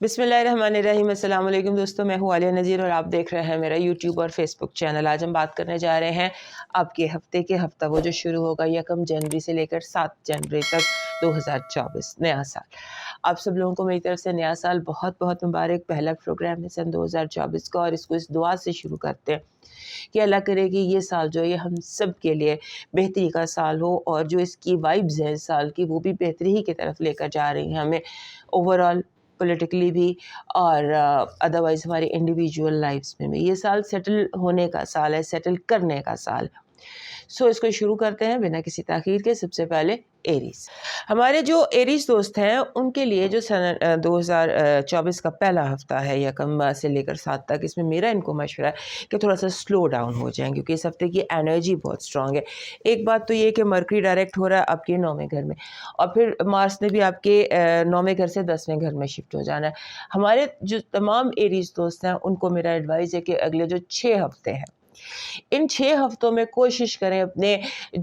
بسم اللہ الرحمن الرحیم۔ السلام علیکم دوستوں، میں ہوں عالیہ نذیر اور آپ دیکھ رہے ہیں میرا یوٹیوب اور فیس بک چینل۔ آج ہم بات کرنے جا رہے ہیں آپ کے ہفتے کے ہفتہ وہ جو شروع ہوگا 1 جنوری سے لے کر 7 جنوری تک 2024 نیا سال۔ آپ سب لوگوں کو میری طرف سے نیا سال بہت بہت مبارک۔ پہلا پروگرام ہے سن 2024 کا اور اس کو اس دعا سے شروع کرتے ہیں کہ اللہ کرے کہ یہ سال جو ہے ہم سب کے لیے بہتری کا سال ہو، اور جو اس کی وائبز ہیں اس سال کی وہ بھی بہتری ہی کی طرف لے کر جا رہی ہیں ہمیں اوور آل پولیٹیکلی بھی، اور ادروائز ہماری انڈیویجول لائفز میں بھی۔ یہ سال سیٹل ہونے کا سال ہے، سیٹل کرنے کا سال۔ اس کو شروع کرتے ہیں بنا کسی تاخیر کے۔ سب سے پہلے ایریز، ہمارے جو ایریز دوست ہیں ان کے لیے جو سن 2024 کا پہلا ہفتہ ہے 1 سے لے کر 7 تک، اس میں میرا ان کو مشورہ ہے کہ تھوڑا سا سلو ڈاؤن ہو جائیں، کیونکہ اس ہفتے کی انرجی بہت اسٹرانگ ہے۔ ایک بات تو یہ کہ مرکری ڈائریکٹ ہو رہا ہے آپ کے 9ویں گھر میں، اور پھر مارس نے بھی آپ کے 9ویں گھر سے 10ویں گھر میں شفٹ ہو جانا ہے۔ ہمارے جو تمام ایریز دوست ہیں ان کو میرا ایڈوائز ہے کہ اگلے جو 6 ہفتے ہیں، ان 6 ہفتوں میں کوشش کریں اپنے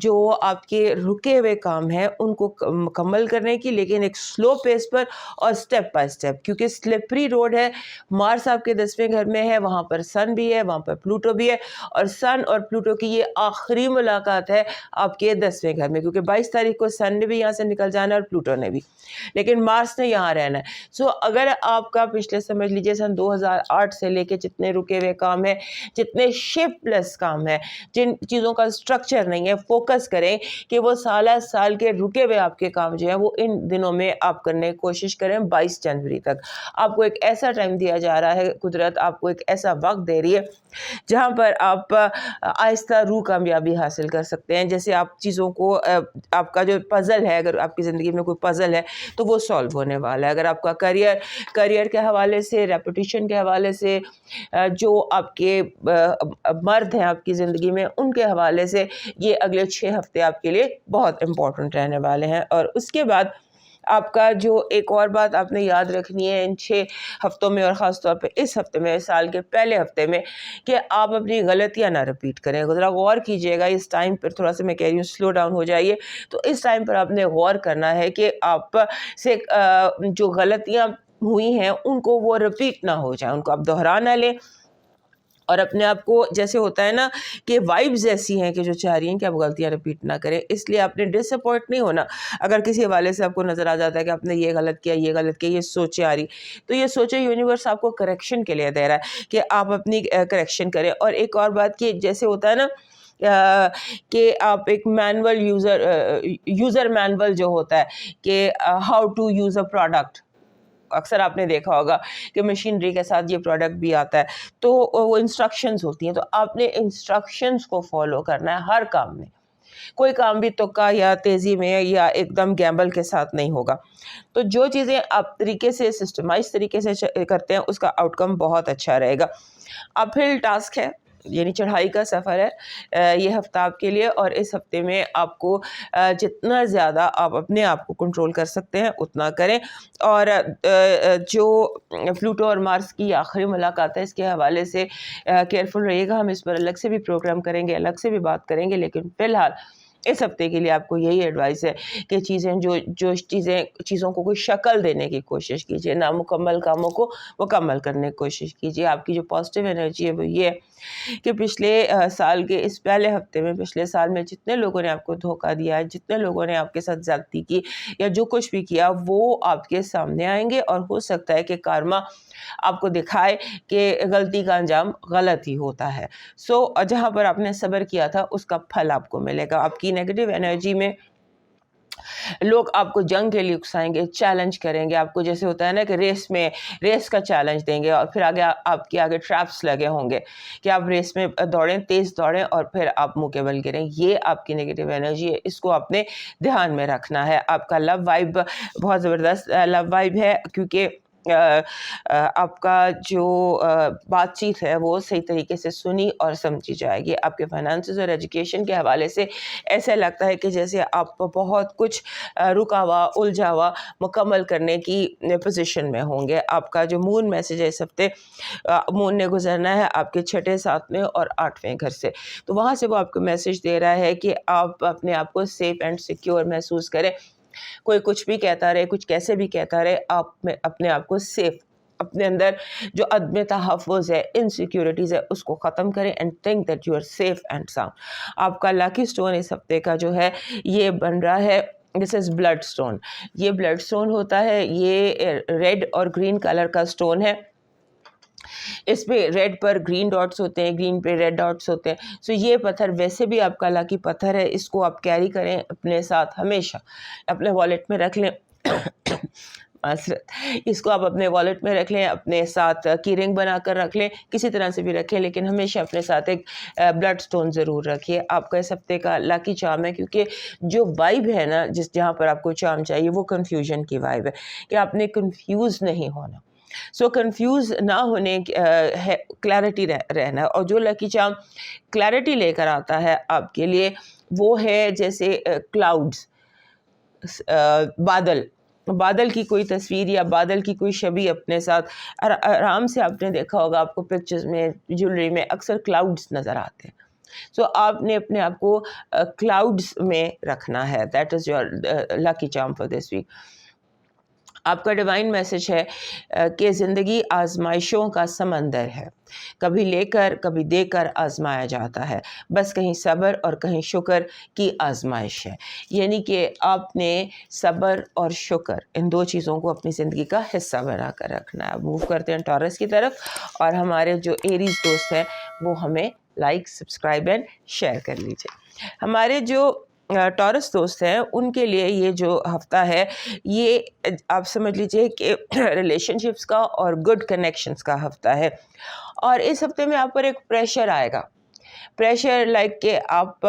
جو آپ کے رکے ہوئے کام ہیں ان کو مکمل کرنے کی، لیکن ایک سلو پیس پر اور سٹیپ بائی سٹیپ، کیونکہ سلپری روڈ ہے۔ مارس آپ کے 10ویں گھر میں ہے، وہاں پر سن بھی ہے، وہاں پر پلوٹو بھی ہے، اور سن اور پلوٹو کی یہ آخری ملاقات ہے آپ کے 10ویں گھر میں، کیونکہ 22 تاریخ کو سن نے بھی یہاں سے نکل جانا ہے اور پلوٹو نے بھی، لیکن مارس نے یہاں رہنا ہے۔ اگر آپ کا پچھلے سمجھ لیجیے سن 2008 سے لے کے جتنے رکے ہوئے کام ہیں، جتنے شفٹ لیس کام ہے، جن چیزوں کا سٹرکچر نہیں ہے، فوکس کریں کہ وہ سالہ سال کے رکے ہوئے آپ کے کام جو ہیں وہ ان دنوں میں آپ کرنے کی کوشش کریں۔ 22 جنوری تک آپ کو ایک ایسا ٹائم دیا جا رہا ہے، قدرت آپ کو ایک ایسا وقت دے رہی ہے جہاں پر آپ آہستہ روح کامیابی حاصل کر سکتے ہیں۔ جیسے آپ چیزوں کو، آپ کا جو پزل ہے، اگر آپ کی زندگی میں کوئی پزل ہے تو وہ سالو ہونے والا ہے۔ اگر آپ کا کریئر کے حوالے سے، ریپوٹیشن کے حوالے سے، جو آپ کے مرد ہیں آپ کی زندگی میں ان کے حوالے سے، یہ اگلے 6 ہفتے آپ کے لیے بہت امپورٹنٹ رہنے والے ہیں۔ اور اس کے بعد آپ کا جو ایک اور بات آپ نے یاد رکھنی ہے ان 6 ہفتوں میں، اور خاص طور پہ اس ہفتے میں، سال کے پہلے ہفتے میں، کہ آپ اپنی غلطیاں نہ رپیٹ کریں۔ ذرا غور کیجئے گا اس ٹائم پر، تھوڑا سا میں کہہ رہی ہوں سلو ڈاؤن ہو جائیے، تو اس ٹائم پر آپ نے غور کرنا ہے کہ آپ سے جو غلطیاں ہوئی ہیں ان کو وہ رپیٹ نہ ہو جائیں، ان کو آپ دہرا نہ لیں، اور اپنے آپ کو، جیسے ہوتا ہے نا کہ وائبز ایسی ہیں کہ جو چاہ رہی ہیں کہ آپ غلطیاں رپیٹ نہ کریں، اس لیے آپ نے ڈس اپوائنٹ نہیں ہونا۔ اگر کسی حوالے سے آپ کو نظر آ جاتا ہے کہ آپ نے یہ غلط کیا، یہ غلط کیا، یہ سوچیں آ رہی، تو یہ سوچیں یونیورس آپ کو کریکشن کے لیے دے رہا ہے کہ آپ اپنی کریکشن کریں۔ اور ایک اور بات کہ جیسے ہوتا ہے نا کہ آپ ایک مینول یوزر مینول جو ہوتا ہے کہ how to use a product, اکثر آپ نے دیکھا ہوگا کہ مشینری کے ساتھ یہ پروڈکٹ بھی آتا ہے، تو وہ انسٹرکشنز ہوتی ہیں، تو آپ نے انسٹرکشنز کو فالو کرنا ہے ہر کام میں۔ کوئی کام بھی تکا یا تیزی میں یا ایک دم گیمبل کے ساتھ نہیں ہوگا۔ تو جو چیزیں آپ طریقے سے سسٹمائز طریقے سے کرتے ہیں اس کا آؤٹ کم بہت اچھا رہے گا۔ اب پھر ٹاسک ہے، یعنی چڑھائی کا سفر ہے یہ ہفتہ آپ کے لیے، اور اس ہفتے میں آپ کو جتنا زیادہ آپ اپنے آپ کو کنٹرول کر سکتے ہیں اتنا کریں۔ اور جو پلوٹو اور مارس کی آخری ملاقات ہے اس کے حوالے سے کیئرفل رہیے گا۔ ہم اس پر الگ سے بھی پروگرام کریں گے، الگ سے بھی بات کریں گے، لیکن فی الحال اس ہفتے کے لیے آپ کو یہی ایڈوائس ہے کہ چیزوں کو کوئی شکل دینے کی کوشش کیجیے، نامکمل کاموں کو مکمل کرنے کی کوشش کیجیے۔ آپ کی جو پازیٹیو انرجی ہے وہ یہ ہے کہ پچھلے سال کے اس پہلے ہفتے میں، پچھلے سال میں جتنے لوگوں نے آپ کو دھوکہ دیا ہے، جتنے لوگوں نے آپ کے ساتھ زیادتی کی یا جو کچھ بھی کیا، وہ آپ کے سامنے آئیں گے، اور ہو سکتا ہے کہ کارما آپ کو دکھائے کہ غلطی کا انجام غلط ہی ہوتا ہے۔ جہاں پر آپ نے صبر کیا تھا اس کا پھل آپ کو ملے گا۔ آپ کی نیگیٹو انرجی میں لوگ آپ کو جنگ کے لیے اکسائیں گے، چیلنج کریں گے آپ کو، جیسے ہوتا ہے نا کہ ریس کا چیلنج دیں گے، اور پھر آگے آپ کے آگے ٹریپس لگے ہوں گے کہ آپ ریس میں دوڑیں، تیز دوڑیں، اور پھر آپ منہ کے بل گریں۔ یہ آپ کی نیگیٹو انرجی ہے، اس کو آپ نے دھیان میں رکھنا ہے۔ آپ کا لو وائب بہت زبردست لو وائب ہے، کیونکہ آپ کا جو بات چیت ہے وہ صحیح طریقے سے سنی اور سمجھی جائے گی۔ آپ کے فائنانسز اور ایجوکیشن کے حوالے سے ایسا لگتا ہے کہ جیسے آپ بہت کچھ رکا ہوا، الجھا ہوا مکمل کرنے کی پوزیشن میں ہوں گے۔ آپ کا جو مون میسج ہے اس ہفتے، مون نے گزرنا ہے آپ کے 6، 7 اور 8ویں گھر سے، تو وہاں سے وہ آپ کو میسج دے رہا ہے کہ آپ اپنے آپ کو سیف اینڈ سیکیور محسوس کریں۔ کوئی کچھ بھی کہتا رہے، کچھ کیسے بھی کہتا رہے، آپ اپنے آپ کو سیف اپنے اندر جو عدم تحفظ ہے, انسیکیورٹیز ہے, اس کو ختم کریں and think that you are safe and sound. آپ کا لاکی اسٹون اس ہفتے کا جو ہے یہ بن رہا ہے, دس از بلڈ اسٹون. یہ بلڈ اسٹون ہوتا ہے, یہ ریڈ اور گرین کلر کا اسٹون ہے. اس پہ ریڈ پر گرین ڈاٹس ہوتے ہیں, گرین پہ ریڈ ڈاٹس ہوتے ہیں. سو یہ پتھر ویسے بھی آپ کا لاکی پتھر ہے, اس کو آپ کیری کریں اپنے ساتھ ہمیشہ, اپنے والیٹ میں رکھ لیں. اس کو آپ اپنے والیٹ میں رکھ لیں, اپنے ساتھ کی رنگ بنا کر رکھ لیں, کسی طرح سے بھی رکھیں, لیکن ہمیشہ اپنے ساتھ ایک بلڈ سٹون ضرور رکھیے. آپ کا اس ہفتے کا لاکی چارم ہے, کیونکہ جو وائب ہے نا جہاں پر آپ کو چارم چاہیے وہ کنفیوژن کی وائب ہے, کہ آپ نے کنفیوز نہیں ہونا. سو کنفیوز نہ ہونے کلیئرٹی رہنا. اور جو لکی چارم کلیئرٹی لے کر آتا ہے آپ کے لیے وہ ہے جیسے کلاؤڈز, بادل کی کوئی تصویر یا بادل کی کوئی شبیہ اپنے ساتھ آرام سے. آپ نے دیکھا ہوگا آپ کو پکچرز میں, جیولری میں اکثر کلاؤڈز نظر آتے ہیں. سو آپ نے اپنے آپ کو کلاؤڈز میں رکھنا ہے. That is your lucky charm for this week. آپ کا ڈیوائن میسج ہے کہ زندگی آزمائشوں کا سمندر ہے, کبھی لے کر کبھی دے کر آزمایا جاتا ہے, بس کہیں صبر اور کہیں شکر کی آزمائش ہے. یعنی کہ آپ نے صبر اور شکر ان دو چیزوں کو اپنی زندگی کا حصہ بنا کر رکھنا ہے. موو کرتے ہیں ٹورس کی طرف, اور ہمارے جو ایریز دوست ہیں وہ ہمیں لائک, سبسکرائب اینڈ شیئر کر لیجیے. ہمارے جو ٹورس دوست ہیں ان کے لیے یہ جو ہفتہ ہے یہ آپ سمجھ لیجئے کہ ریلیشن شپس کا اور گڈ کنیکشنز کا ہفتہ ہے. اور اس ہفتے میں آپ پر ایک پریشر آئے گا, پریشر لائک کہ آپ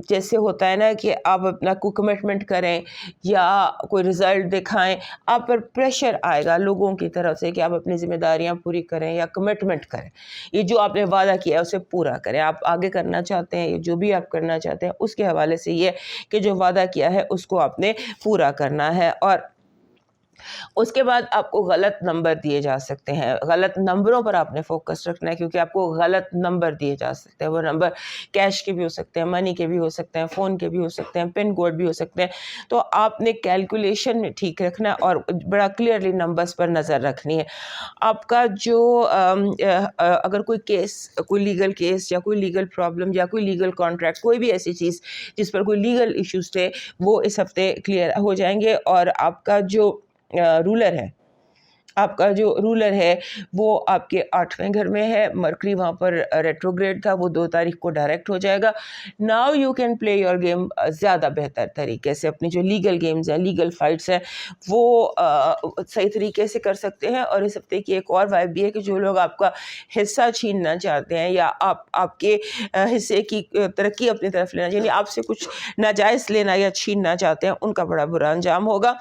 جیسے ہوتا ہے نا کہ آپ اپنا کوئی کمٹمنٹ کریں یا کوئی رزلٹ دکھائیں, آپ پر پریشر آئے گا لوگوں کی طرف سے کہ آپ اپنی ذمہ داریاں پوری کریں یا کمٹمنٹ کریں. یہ جو آپ نے وعدہ کیا ہے اسے پورا کریں. آپ آگے کرنا چاہتے ہیں, جو بھی آپ کرنا چاہتے ہیں اس کے حوالے سے یہ کہ جو وعدہ کیا ہے اس کو آپ نے پورا کرنا ہے. اور اس کے بعد آپ کو غلط نمبر دیے جا سکتے ہیں, غلط نمبروں پر آپ نے فوکس رکھنا ہے, کیونکہ آپ کو غلط نمبر دیے جا سکتے ہیں. وہ نمبر کیش کے بھی ہو سکتے ہیں, منی کے بھی ہو سکتے ہیں, فون کے بھی ہو سکتے ہیں, پن کوڈ بھی ہو سکتے ہیں. تو آپ نے کیلکولیشن میں ٹھیک رکھنا ہے اور بڑا کلیئرلی نمبرز پر نظر رکھنی ہے. آپ کا جو اگر کوئی کیس, کوئی لیگل کیس یا کوئی لیگل پرابلم یا کوئی لیگل کانٹریکٹ, کوئی بھی ایسی چیز جس پر کوئی لیگل ایشوز تھے وہ اس ہفتے کلیئر ہو جائیں گے. اور آپ کا جو رولر ہے وہ آپ کے 8ویں گھر میں ہے. مرکری وہاں پر ریٹروگریڈ تھا, وہ 2 تاریخ کو ڈائریکٹ ہو جائے گا. Now you can play your game زیادہ بہتر طریقے سے. اپنی جو لیگل گیمز ہیں, لیگل فائٹس ہیں, وہ صحیح طریقے سے کر سکتے ہیں. اور اس ہفتے کی ایک اور وائب بھی ہے کہ جو لوگ آپ کا حصہ چھیننا چاہتے ہیں یا آپ کے حصے کی ترقی اپنی طرف لینا, یعنی آپ سے کچھ ناجائز لینا یا چھیننا چاہتے ہیں, ان کا بڑا برا انجام ہوگا.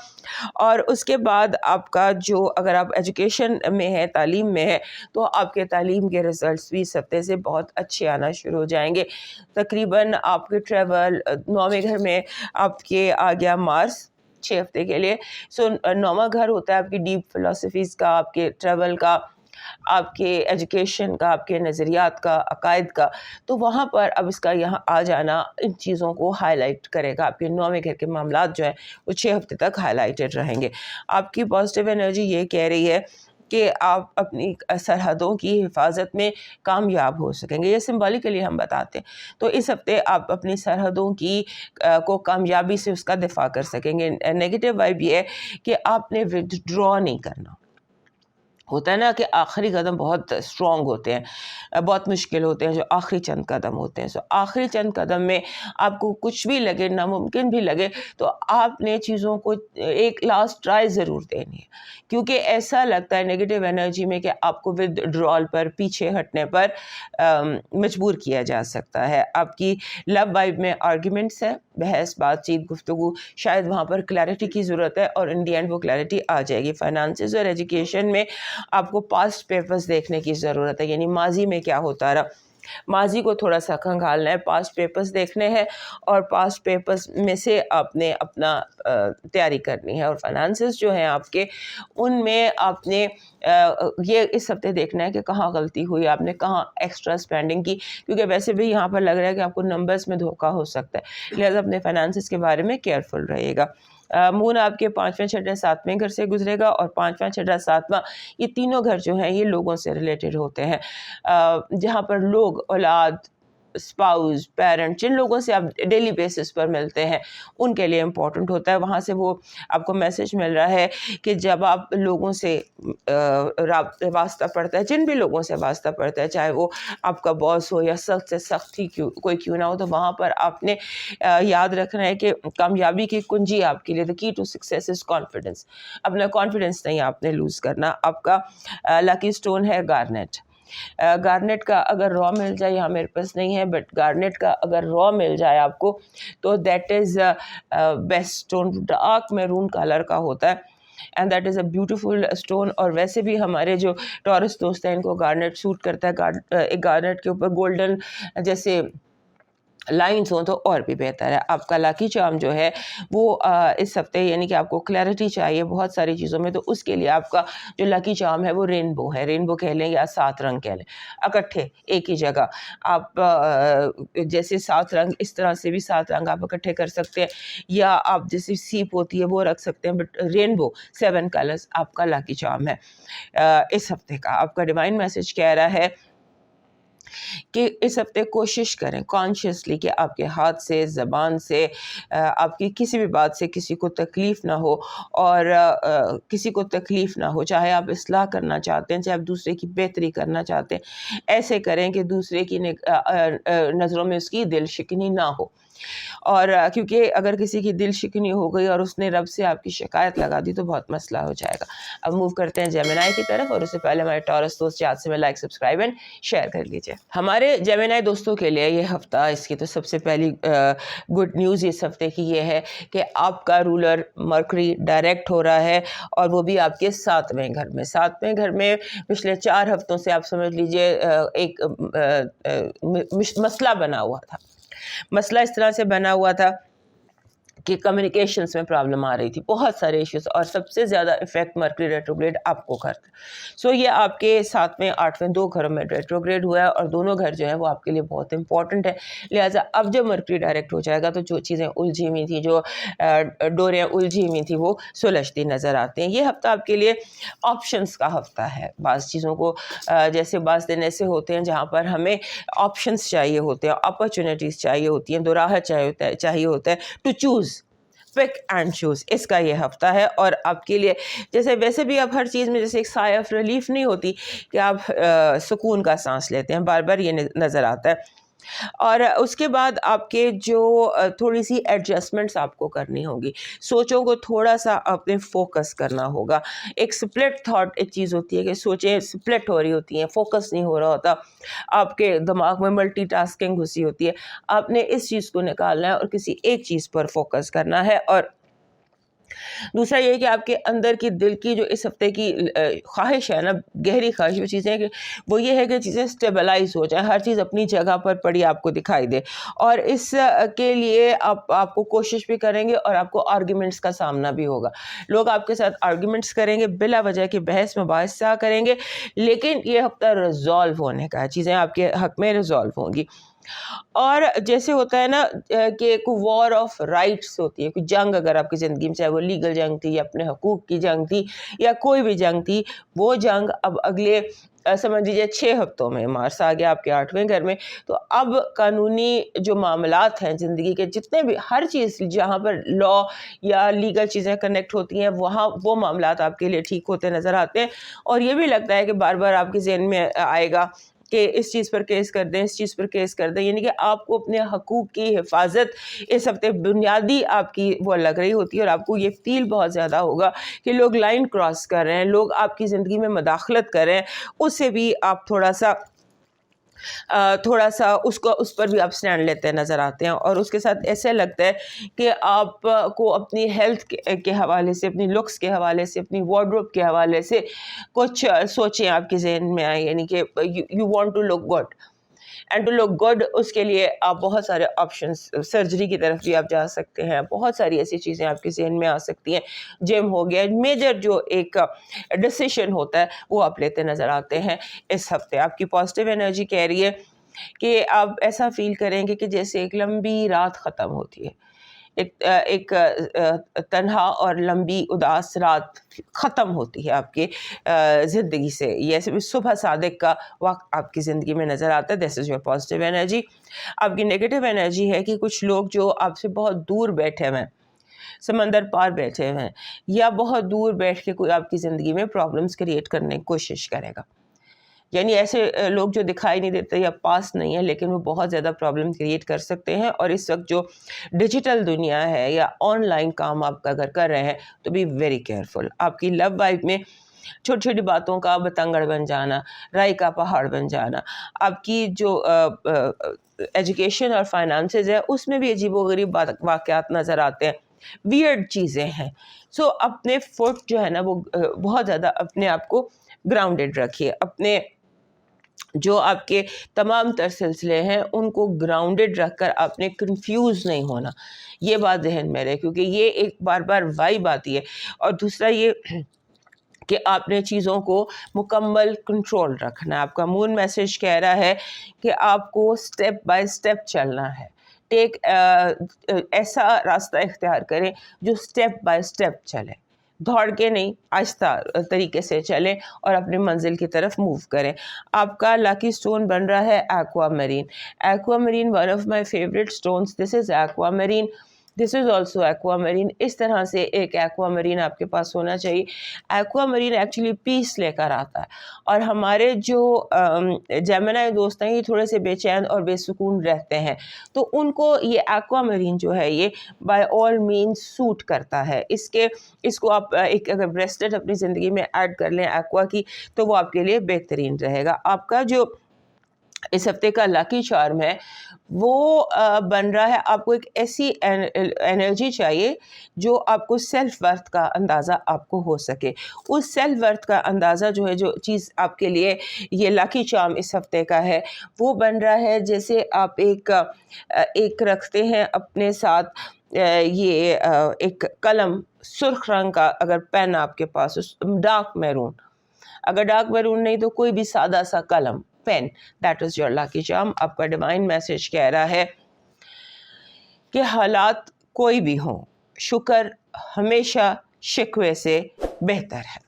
اور اس کے بعد آپ کا جو, اگر آپ ایجوکیشن میں ہے, تعلیم میں ہے, تو آپ کے تعلیم کے رزلٹس بھی اس ہفتے سے بہت اچھے آنا شروع ہو جائیں گے. تقریباً آپ کے ٹریول 9ویں گھر میں آپ کے آ گیا مارس 6 ہفتے کے لیے. سو 9واں گھر ہوتا ہے آپ کی ڈیپ فلاسفیز کا, آپ کے ٹریول کا, آپ کے ایجوکیشن کا, آپ کے نظریات کا, عقائد کا. تو وہاں پر اب اس کا یہاں آ جانا ان چیزوں کو ہائی لائٹ کرے گا. آپ کے 9ویں گھر کے معاملات جو ہیں وہ 6 ہفتے تک ہائی لائٹڈ رہیں گے. آپ کی پازیٹیو انرجی یہ کہہ رہی ہے کہ آپ اپنی سرحدوں کی حفاظت میں کامیاب ہو سکیں گے. یہ سمبولیکلی ہم بتاتے ہیں. تو اس ہفتے آپ اپنی سرحدوں کی کو کامیابی سے اس کا دفاع کر سکیں گے. نیگیٹو وائب یہ ہے کہ آپ نے ودڈرا نہیں کرنا. ہوتا ہے نا کہ آخری قدم بہت اسٹرانگ ہوتے ہیں, بہت مشکل ہوتے ہیں, جو آخری چند قدم ہوتے ہیں. سو آخری چند قدم میں آپ کو کچھ بھی لگے, ناممکن بھی لگے, تو آپ نے چیزوں کو ایک لاسٹ ٹرائی ضرور دینی ہے. کیونکہ ایسا لگتا ہے نیگیٹو انرجی میں کہ آپ کو ود ڈرال پر, پیچھے ہٹنے پر مجبور کیا جا سکتا ہے. آپ کی لو وائب میں آرگیومنٹس ہیں, بحث, بات چیت, گفتگو, شاید وہاں پر کلیئرٹی کی ضرورت ہے اور ان دی اینڈ وہ کلیئرٹی آ جائے گی. فائنانسز اور ایجوکیشن میں آپ کو پاسٹ پیپرز دیکھنے کی ضرورت ہے, یعنی ماضی میں کیا ہوتا رہا, ماضی کو تھوڑا سا کھنگالنا ہے, پاسٹ پیپرز دیکھنے ہیں اور پاسٹ پیپرز میں سے آپ نے اپنا تیاری کرنی ہے. اور فائنانسز جو ہیں آپ کے, ان میں آپ نے یہ اس ہفتے دیکھنا ہے کہ کہاں غلطی ہوئی, آپ نے کہاں ایکسٹرا اسپینڈنگ کی, کیونکہ ویسے بھی یہاں پر لگ رہا ہے کہ آپ کو نمبرز میں دھوکہ ہو سکتا ہے. لہٰذا اپنے فائنانسز کے بارے میں کیئرفل رہیے گا. مون آپ کے 5ویں 6ٹھے 7ویں گھر سے گزرے گا، اور 5واں 6ٹھا 7واں یہ تینوں گھر جو ہیں یہ لوگوں سے ریلیٹڈ ہوتے ہیں، جہاں پر لوگ، اولاد، اسپاؤز، پیرنٹ، جن لوگوں سے آپ ڈیلی بیسس پر ملتے ہیں ان کے لیے امپورٹنٹ ہوتا ہے. وہاں سے وہ آپ کو میسج مل رہا ہے کہ جب آپ لوگوں سے واسطہ پڑتا ہے، جن بھی لوگوں سے واسطہ پڑتا ہے، چاہے وہ آپ کا باس ہو یا سخت سے سخت ہی کوئی کیوں نہ ہو، تو وہاں پر آپ نے یاد رکھنا ہے کہ کامیابی کی کنجی آپ کے لیے the key to success is confidence. اپنا کانفیڈنس نہیں آپ نے لوز کرنا. آپ کا لکی اسٹون ہے گارنیٹ. گارنیٹ کا اگر را مل جائے، یہاں میرے پاس نہیں ہے، بٹ گارنیٹ کا اگر را مل جائے آپ کو تو that is best stone. Dark maroon colour کا ہوتا ہے and that is a beautiful stone. اور ویسے بھی ہمارے جو ٹورس دوست ہیں ان کو گارنیٹ سوٹ کرتا ہے. ایک گارنیٹ کے اوپر گولڈن جیسے لائنز ہوں تو اور بھی بہتر ہے. آپ کا لاکی چارم جو ہے وہ اس ہفتے، یعنی کہ آپ کو کلیئرٹی چاہیے بہت ساری چیزوں میں، تو اس کے لیے آپ کا جو لاکی چارم ہے وہ رینبو ہے. رینبو کہہ لیں یا 7 رنگ کہہ لیں اکٹھے ایک ہی جگہ. آپ جیسے 7 رنگ، اس طرح سے بھی 7 رنگ آپ اکٹھے کر سکتے ہیں، یا آپ جیسے سیپ ہوتی ہے وہ رکھ سکتے ہیں، بٹ رینبو 7 کلرز آپ کا لاکی چارم ہے اس ہفتے کا. آپ کا ڈیوائن میسج کہہ رہا ہے کہ اس ہفتے کوشش کریں کانشیسلی کہ آپ کے ہاتھ سے، زبان سے، آپ کی کسی بھی بات سے کسی کو تکلیف نہ ہو، اور کسی کو تکلیف نہ ہو. چاہے آپ اصلاح کرنا چاہتے ہیں، چاہے آپ دوسرے کی بہتری کرنا چاہتے ہیں، ایسے کریں کہ دوسرے کی نظروں میں اس کی دل شکنی نہ ہو. اور کیونکہ اگر کسی کی دل شکنی ہو گئی اور اس نے رب سے آپ کی شکایت لگا دی تو بہت مسئلہ ہو جائے گا. اب موو کرتے ہیں جیمنائی کی طرف، اور اس سے پہلے ہمارے ٹورس دوست چیٹ سے میں لائک، سبسکرائب اینڈ شیئر کر لیجیے. ہمارے جیمنائی دوستوں کے لیے یہ ہفتہ، اس کی تو سب سے پہلی گڈ نیوز اس ہفتے کی یہ ہے کہ آپ کا رولر مرکری ڈائریکٹ ہو رہا ہے، اور وہ بھی آپ کے 7ویں گھر میں. 7ویں گھر میں پچھلے 4 ہفتوں سے آپ سمجھ لیجئے ایک مسئلہ بنا ہوا تھا. مسئلہ اس طرح سے بنا ہوا تھا کہ کمیونیکیشنز میں پرابلم آ رہی تھی، بہت سارے ایشوز، اور سب سے زیادہ افیکٹ مرکری ریٹروگریڈ آپ کو کرتا ہے. سو یہ آپ کے 7ویں 8ویں 2 گھروں میں ریٹروگریڈ ہوا ہے، اور دونوں گھر جو ہیں وہ آپ کے لیے بہت امپورٹنٹ ہے. لہٰذا اب جب مرکری ڈائریکٹ ہو جائے گا تو جو چیزیں الجھی ہوئی تھیں، جو ڈوریں الجھی ہوئی تھیں، وہ سلجھتی نظر آتے ہیں. یہ ہفتہ آپ کے لیے آپشنز کا ہفتہ ہے. بعض چیزوں کو جیسے بعض دن ایسے ہوتے ہیں جہاں پر ہمیں آپشنز چاہیے ہوتے ہیں، اپرچونیٹیز چاہیے ہوتی ہیں، دوراہت چاہیے ہوتا ہے to choose, pick and choose. اس کا یہ ہفتہ ہے. اور آپ کے لیے جیسے ویسے بھی آپ ہر چیز میں جیسے ایک سائے آف ریلیف نہیں ہوتی کہ آپ سکون کا سانس لیتے ہیں، بار بار یہ نظر آتا ہے. اور اس کے بعد آپ کے جو تھوڑی سی ایڈجسٹمنٹس آپ کو کرنی ہوگی، سوچوں کو تھوڑا سا اپنے فوکس کرنا ہوگا. ایک سپلٹ تھاٹ ایک چیز ہوتی ہے کہ سوچیں سپلٹ ہو رہی ہوتی ہیں، فوکس نہیں ہو رہا ہوتا، آپ کے دماغ میں ملٹی ٹاسکنگ گھسی ہوتی ہے. آپ نے اس چیز کو نکالنا ہے اور کسی ایک چیز پر فوکس کرنا ہے. اور دوسرا یہ کہ آپ کے اندر کی دل کی جو اس ہفتے کی خواہش ہے نا، گہری خواہش، وہ چیزیں کہ وہ یہ ہے کہ چیزیں اسٹیبلائز ہو جائیں، ہر چیز اپنی جگہ پر پڑی آپ کو دکھائی دے. اور اس کے لیے آپ کو کوشش بھی کریں گے، اور آپ کو آرگیومنٹس کا سامنا بھی ہوگا. لوگ آپ کے ساتھ آرگیومنٹس کریں گے، بلا وجہ کی بحث مباحثہ کریں گے، لیکن یہ ہفتہ ریزالو ہونے کا ہے، چیزیں آپ کے حق میں ریزالو ہوں گی. اور جیسے ہوتا ہے نا کہ ایک وار آف رائٹس ہوتی ہے، کوئی جنگ اگر آپ کی زندگی میں، چاہے وہ لیگل جنگ تھی یا اپنے حقوق کی جنگ تھی یا کوئی بھی جنگ تھی، وہ جنگ اب اگلے سمجھ لیجیے 6 ہفتوں میں، مارس آ گیا آپ کے 8ویں گھر میں، تو اب قانونی جو معاملات ہیں زندگی کے، جتنے بھی ہر چیز جہاں پر لا یا لیگل چیزیں کنیکٹ ہوتی ہیں، وہاں وہ معاملات آپ کے لیے ٹھیک ہوتے نظر آتے ہیں. اور یہ بھی لگتا ہے کہ بار بار آپ کے ذہن میں آئے گا کہ اس چیز پر کیس کر دیں، اس چیز پر کیس کر دیں، یعنی کہ آپ کو اپنے حقوق کی حفاظت اس ہفتے بنیادی آپ کی وہ لگ رہی ہوتی ہے. اور آپ کو یہ فیل بہت زیادہ ہوگا کہ لوگ لائن کراس کر رہے ہیں، لوگ آپ کی زندگی میں مداخلت کر رہے ہیں. اس سے بھی آپ تھوڑا سا اس پر بھی آپ سٹینڈ لیتے نظر آتے ہیں. اور اس کے ساتھ ایسے لگتا ہے کہ آپ کو اپنی ہیلتھ کے حوالے سے، اپنی لکس کے حوالے سے، اپنی وارڈروب کے حوالے سے کچھ سوچیں آپ کے ذہن میں آئیں، یعنی کہ you want to look good. And to look good, اس کے لیے آپ بہت سارے آپشنس، سرجری کی طرف بھی آپ جا سکتے ہیں، بہت ساری ایسی چیزیں آپ کے ذہن میں آ سکتی ہیں. جم ہو گیا، میجر جو ایک ڈیسیشن ہوتا ہے وہ آپ لیتے نظر آتے ہیں اس ہفتے. آپ کی پازیٹیو انرجی کہہ رہی ہے کہ آپ ایسا فیل کریں گے کہ جیسے ایک لمبی رات ختم ہوتی ہے، ایک تنہا اور لمبی اداس رات ختم ہوتی ہے آپ کی زندگی سے. یہ صبح صادق کا وقت آپ کی زندگی میں نظر آتا ہے. دس از یور پازیٹیو انرجی. آپ کی نیگیٹو انرجی ہے کہ کچھ لوگ جو آپ سے بہت دور بیٹھے ہوئے ہیں, سمندر پار بیٹھے ہوئے ہیں, یا بہت دور بیٹھ کے کوئی آپ کی زندگی میں پرابلمس کریٹ کرنے کی کوشش کرے گا. یعنی ایسے لوگ جو دکھائی نہیں دیتے یا پاس نہیں ہے, لیکن وہ بہت زیادہ پرابلم کریٹ کر سکتے ہیں. اور اس وقت جو ڈیجیٹل دنیا ہے یا آن لائن کام آپ اگر کر رہے ہیں تو بی ویری کیئرفل. آپ کی لو لائف میں چھوٹی چھوٹی باتوں کا بتنگڑ بن جانا, رائی کا پہاڑ بن جانا, آپ کی جو ایجوکیشن اور فائنانسز ہے اس میں بھی عجیب و غریب واقعات نظر آتے ہیں, ویئرڈ چیزیں ہیں. سو اپنے فٹ جو ہے نا وہ بہت زیادہ اپنے آپ کو گراؤنڈڈ رکھیے. اپنے جو آپ کے تمام تر سلسلے ہیں ان کو گراؤنڈڈ رکھ کر آپ نے کنفیوز نہیں ہونا, یہ بات ذہن میں رہے, کیونکہ یہ ایک بار بار وائب آتی ہے. اور دوسرا یہ کہ آپ نے چیزوں کو مکمل کنٹرول رکھنا ہے. آپ کا مون میسج کہہ رہا ہے کہ آپ کو اسٹیپ بائی اسٹیپ چلنا ہے. ایسا راستہ اختیار کریں جو اسٹیپ بائی اسٹیپ چلے, دوڑ کے نہیں, آہستہ طریقے سے چلیں اور اپنی منزل کی طرف موو کریں. آپ کا لاکی سٹون بن رہا ہے aquamarine. Aquamarine one of my favourite stones. This is aquamarine. This is also aquamarine. اس طرح سے ایک ایکوا میرین آپ کے پاس ہونا چاہیے. ایکوا میرین ایکچولی پیس لے کر آتا ہے, اور ہمارے جو جیمنائی دوست ہیں یہ تھوڑے سے بے چین اور بے سکون رہتے ہیں, تو ان کو یہ ایکوا میرین جو ہے یہ بائی آل مینس سوٹ کرتا ہے. اس کو آپ ایک اگر بریسلیٹ اپنی زندگی میں ایڈ کر لیں ایکوا کی تو وہ آپ کے لیے بہترین رہے گا. آپ کا جو اس ہفتے کا لاکی چارم ہے وہ بن رہا ہے, آپ کو ایک ایسی انرجی چاہیے جو آپ کو سیلف ورتھ کا اندازہ آپ کو ہو سکے. اس سیلف ورتھ کا اندازہ جو ہے, جو چیز آپ کے لیے یہ لاکی چارم اس ہفتے کا ہے, وہ بن رہا ہے جیسے آپ ایک رکھتے ہیں اپنے ساتھ, یہ ایک قلم سرخ رنگ کا, اگر پین آپ کے پاس ڈارک میرون, اگر ڈارک میرون نہیں تو کوئی بھی سادہ سا قلم pen, that is your lucky charm. آپ کا ڈیوائن میسج کہہ رہا ہے کہ حالات کوئی بھی ہوں, شکر ہمیشہ شکوے سے بہتر ہے.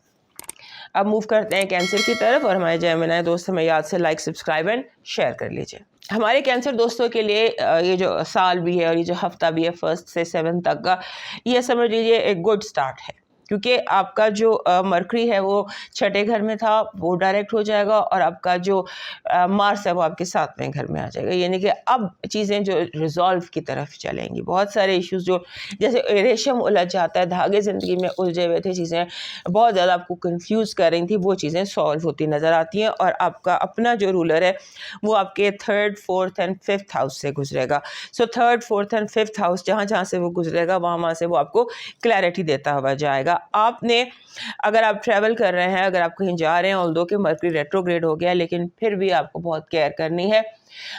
اب موو کرتے ہیں کینسر کی طرف, اور ہمارے جیمنائی دوست ہمیں یاد سے لائک, سبسکرائب اینڈ شیئر کر لیجیے. ہمارے کینسر دوستوں کے لیے یہ جو سال بھی ہے اور یہ جو ہفتہ بھی ہے 1 سے 7 تک کا, یہ سمجھ لیجیے ایک گڈ سٹارٹ ہے, کیونکہ آپ کا جو مرکری ہے وہ 6 گھر میں تھا, وہ ڈائریکٹ ہو جائے گا, اور آپ کا جو مارس ہے وہ آپ کے 7ویں گھر میں آ جائے گا. یعنی کہ اب چیزیں جو ریزالو کی طرف چلیں گی. بہت سارے ایشوز جو جیسے ریشم الجھ جاتا ہے, دھاگے زندگی میں الجھے ہوئے تھے, چیزیں بہت زیادہ آپ کو کنفیوز کر رہی تھیں, وہ چیزیں سالو ہوتی نظر آتی ہیں. اور آپ کا اپنا جو رولر ہے وہ آپ کے 3rd, 4th and 5th house سے گزرے گا. سو 3rd, 4th and 5th house جہاں سے وہ گزرے گا وہاں سے وہ آپ کو کلیئرٹی دیتا ہوا جائے گا. آپ نے اگر آپ ٹریول کر رہے ہیں, اگر آپ کہیں جا رہے ہیں, although کہ مرکری ریٹروگریڈ ہو گیا, لیکن پھر بھی آپ کو بہت کیئر کرنی ہے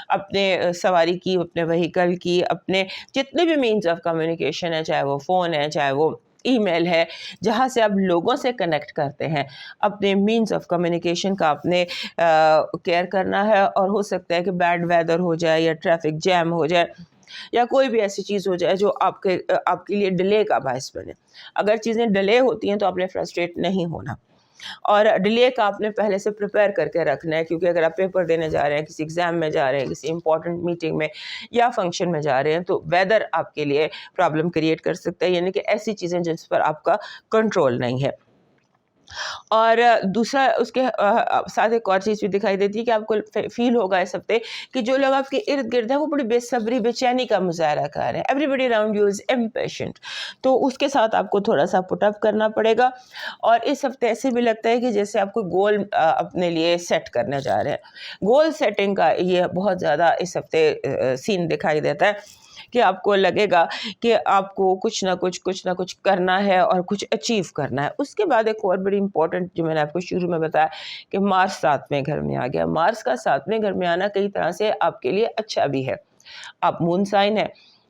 اپنے سواری کی, اپنے وہیکل کی, اپنے جتنے بھی مینز آف کمیونیکیشن ہے, چاہے وہ فون ہے, چاہے وہ ای میل ہے, جہاں سے آپ لوگوں سے کنیکٹ کرتے ہیں, اپنے مینز آف کمیونیکیشن کا آپ نے کیئر کرنا ہے. اور ہو سکتا ہے کہ بیڈ ویدر ہو جائے یا ٹریفک جیم ہو جائے یا کوئی بھی ایسی چیز ہو جائے جو آپ کے لیے ڈیلے کا باعث بنے. اگر چیزیں ڈیلے ہوتی ہیں تو آپ نے فرسٹریٹ نہیں ہونا, اور ڈیلے کا آپ نے پہلے سے پریپیئر کر کے رکھنا ہے, کیونکہ اگر آپ پیپر دینے جا رہے ہیں, کسی ایگزام میں جا رہے ہیں, کسی امپورٹنٹ میٹنگ میں یا فنکشن میں جا رہے ہیں, تو ویدر آپ کے لیے پرابلم کریٹ کر سکتا ہے. یعنی کہ ایسی چیزیں جس پر آپ کا کنٹرول نہیں ہے. اور دوسرا اس کے ساتھ ایک اور چیز بھی دکھائی دیتی ہے کہ آپ کو فیل ہوگا اس ہفتے کہ جو لوگ آپ کے ارد گرد ہیں وہ بڑی بے صبری, بے چینی کا مظاہرہ کر رہے ہیں. Everybody around you is impatient, تو اس کے ساتھ آپ کو تھوڑا سا پٹ اپ کرنا پڑے گا. اور اس ہفتے ایسے بھی لگتا ہے کہ جیسے آپ کو گول اپنے لیے سیٹ کرنے جا رہے ہیں. گول سیٹنگ کا یہ بہت زیادہ اس ہفتے سین دکھائی دیتا ہے کہ آپ کو لگے گا کہ آپ کو کچھ نہ کچھ کرنا ہے اور کچھ اچیو کرنا ہے. اس کے بعد ایک اور بڑی امپورٹنٹ جو میں نے آپ کو شروع میں بتایا کہ مارس 7ویں گھر میں آ گیا. مارس کا 7ویں گھر میں آنا کئی طرح سے آپ کے لیے اچھا بھی ہے. آپ مون سائن ہے,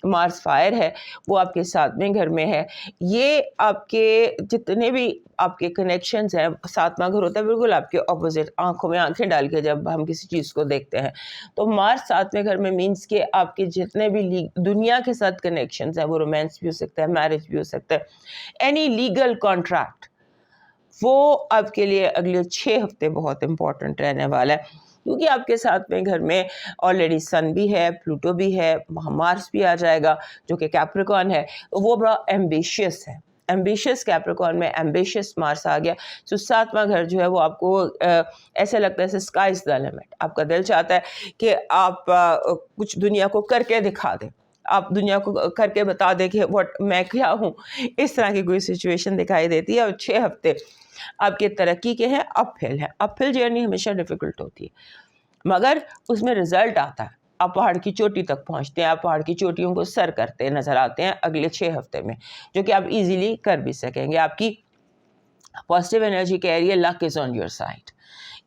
مارس فائر ہے وہ آپ کے 7ویں گھر میں ہے. یہ آپ کے جتنے بھی آپ کے کنیکشنز ہیں، 7واں گھر ہوتا ہے بالکل آپ کے اپوزٹ، آنکھوں میں آنکھیں ڈال کے جب ہم کسی چیز کو دیکھتے ہیں تو مارس 7ویں گھر میں مینس کہ آپ کے جتنے بھی دنیا کے ساتھ کنیکشنز ہیں، وہ رومانس بھی ہو سکتا ہے، میرج بھی ہو سکتا ہے، اینی لیگل کانٹریکٹ، وہ آپ کے لیے اگلے 6 ہفتے بہت امپورٹنٹ رہنے والا ہے. کیونکہ آپ کے 7ویں گھر میں آلریڈی سن بھی ہے، پلوٹو بھی ہے، مارس بھی آ جائے گا جو کہ کیپریکن ہے. وہ بڑا ایمبیشیس ہے، ایمبیشیس کیپریکن میں ایمبیشیس مارس آ گیا. سو 7واں گھر جو ہے وہ آپ کو ایسے لگتا ہے اسکائی از دا لمٹ. آپ کا دل چاہتا ہے کہ آپ کچھ دنیا کو کر کے دکھا دیں، آپ دنیا کو کر کے بتا دیں کہ میں کیا ہوں. اس طرح کی کوئی سچویشن دکھائی دیتی ہے. اور 6 ہفتے آپ کے ترقی کے ہیں، اپ ہل ہے. اپ ہل جرنی ہمیشہ ڈیفیکلٹ ہوتی ہے مگر اس میں رزلٹ آتا ہے. آپ پہاڑ کی چوٹی تک پہنچتے ہیں، آپ پہاڑ کی چوٹیوں کو سر کرتے نظر آتے ہیں اگلے 6 ہفتے میں، جو کہ آپ ایزیلی کر بھی سکیں گے. آپ کی پازیٹیو انرجی کہہ رہی ہے لک از آن یور سائڈ.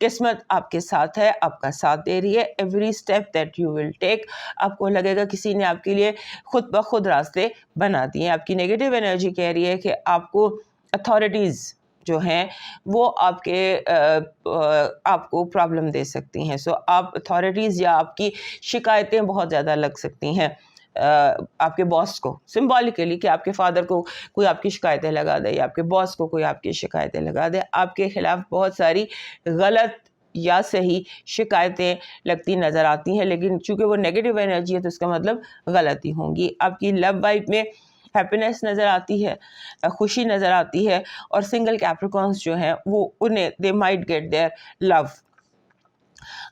قسمت آپ کے ساتھ ہے، آپ کا ساتھ دے رہی ہے. Every step that you will take, آپ کو لگے گا کسی نے آپ کے لیے خود بخود راستے بنا دیے. آپ کی نیگیٹو انرجی کہہ رہی ہے کہ آپ کو اتھارٹیز جو ہیں وہ آپ کو پرابلم دے سکتی ہیں. سو آپ اتھارٹیز یا آپ کی شکایتیں بہت زیادہ لگ سکتی ہیں آپ کے باس کو، سمبولکلی کہ آپ کے فادر کو کوئی آپ کی شکایتیں لگا دے یا آپ کے باس کو کوئی آپ کی شکایتیں لگا دے. آپ کے خلاف بہت ساری غلط یا صحیح شکایتیں لگتی نظر آتی ہیں، لیکن چونکہ وہ نیگیٹو انرجی ہے تو اس کا مطلب غلطی ہوں گی. آپ کی لو لائف میں ہیپینس نظر آتی ہے، خوشی نظر آتی ہے. اور سنگل کیپریکانس جو ہیں وہ انہیں دے مائٹ گیٹ دیئر لو.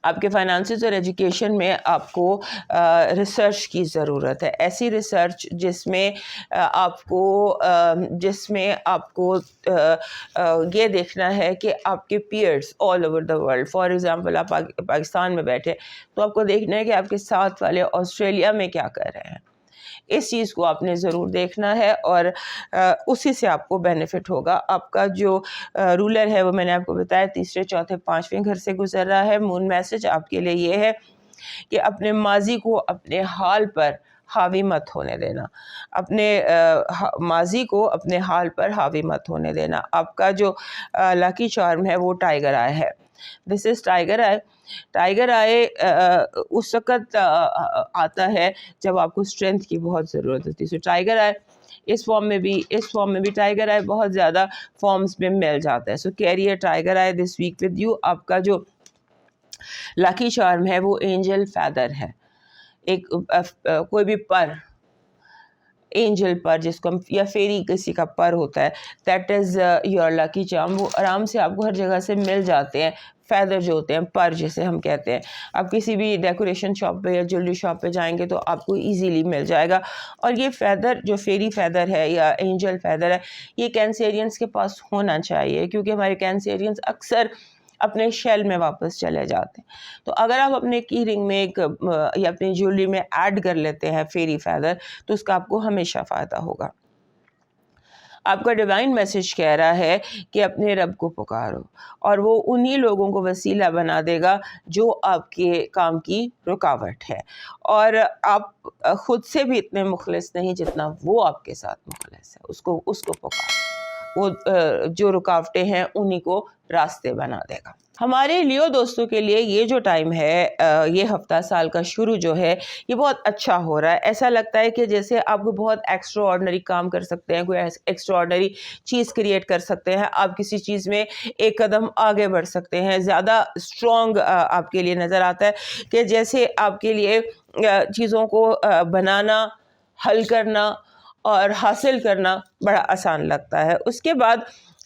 آپ کے فائنانسز اور ایجوکیشن میں آپ کو ریسرچ کی ضرورت ہے. ایسی ریسرچ جس میں آپ کو یہ دیکھنا ہے کہ آپ کے peers all over the world, for example آپ پاکستان میں بیٹھے تو آپ کو دیکھنا ہے کہ آپ کے ساتھ والے آسٹریلیا میں کیا کر رہے ہیں. اس چیز کو آپ نے ضرور دیکھنا ہے اور اسی سے آپ کو بینیفٹ ہوگا. آپ کا جو رولر ہے وہ میں نے آپ کو بتایا 3، 4، 5ویں گھر سے گزر رہا ہے. مون میسج آپ کے لیے یہ ہے کہ اپنے ماضی کو اپنے حال پر حاوی مت ہونے دینا، اپنے ماضی کو اپنے حال پر حاوی مت ہونے دینا. آپ کا جو لاکی چارم ہے وہ ٹائیگر آئے ہے. دس از ٹائیگر آئے. ٹائیگر آئے اس وقت آتا ہے جب آپ کو اسٹرینتھ کی بہت ضرورت ہوتی ہے. سو ٹائیگر آئے اس فارم میں بھی ٹائیگر آئے بہت زیادہ فارمز میں مل جاتا ہے. سو کیریئر ٹائیگر آئے دس ویک ود یو. آپ کا جو لاکی چارم ہے وہ اینجل فیدر ہے. ایک کوئی بھی پر، اینجل پر جس کو یا فیری کسی کا پر ہوتا ہے، that is your lucky charm. وہ آرام سے آپ کو ہر جگہ سے مل جاتے ہیں. فیدر جو ہوتے ہیں، پر جسے ہم کہتے ہیں، آپ کسی بھی ڈیکوریشن شاپ پہ یا جویلری شاپ پہ جائیں گے تو آپ کو ایزیلی مل جائے گا. اور یہ فیدر جو فیری فیدر ہے یا اینجل فیدر ہے یہ کینسیرینس کے پاس ہونا چاہیے، کیونکہ ہمارے کینسیرینس اکثر اپنے شیل میں واپس چلے جاتے ہیں. تو اگر آپ اپنے کی رنگ میں ایک یا اپنی جیولری میں ایڈ کر لیتے ہیں فیری فیدر تو اس کا آپ کو ہمیشہ فائدہ ہوگا. آپ کا ڈیوائن میسج کہہ رہا ہے کہ اپنے رب کو پکارو اور وہ انہی لوگوں کو وسیلہ بنا دے گا جو آپ کے کام کی رکاوٹ ہے. اور آپ خود سے بھی اتنے مخلص نہیں جتنا وہ آپ کے ساتھ مخلص ہے. اس کو پکارو، وہ جو رکاوٹیں ہیں انہی کو راستے بنا دے گا. ہمارے لیو دوستوں کے لیے یہ جو ٹائم ہے، یہ ہفتہ سال کا شروع جو ہے یہ بہت اچھا ہو رہا ہے. ایسا لگتا ہے کہ جیسے آپ کو بہت ایکسٹرا آرڈنری کام کر سکتے ہیں، کوئی ایکسٹرا آرڈنری چیز کریٹ کر سکتے ہیں. آپ کسی چیز میں ایک قدم آگے بڑھ سکتے ہیں. زیادہ اسٹرانگ آپ کے لیے نظر آتا ہے کہ جیسے آپ کے لیے چیزوں کو بنانا، حل کرنا اور حاصل کرنا بڑا آسان لگتا ہے. اس کے بعد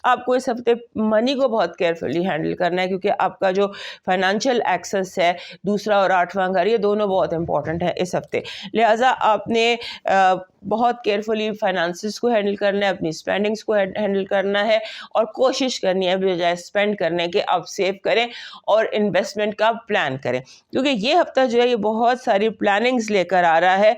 آپ کو اس ہفتے منی کو بہت کیئرفلی ہینڈل کرنا ہے، کیونکہ آپ کا جو فائنانشیل ایکسس ہے، 2 اور 8واں گھر، یہ دونوں بہت امپورٹنٹ ہیں اس ہفتے. لہٰذا آپ نے بہت کیئرفلی فائنانسز کو ہینڈل کرنا ہے، اپنی اسپینڈنگس کو ہینڈل کرنا ہے اور کوشش کرنی ہے بجائے اسپینڈ کرنے کے آپ سیو کریں اور انویسٹمنٹ کا پلان کریں. کیونکہ یہ ہفتہ جو ہے یہ بہت ساری پلاننگز لے کر آ رہا ہے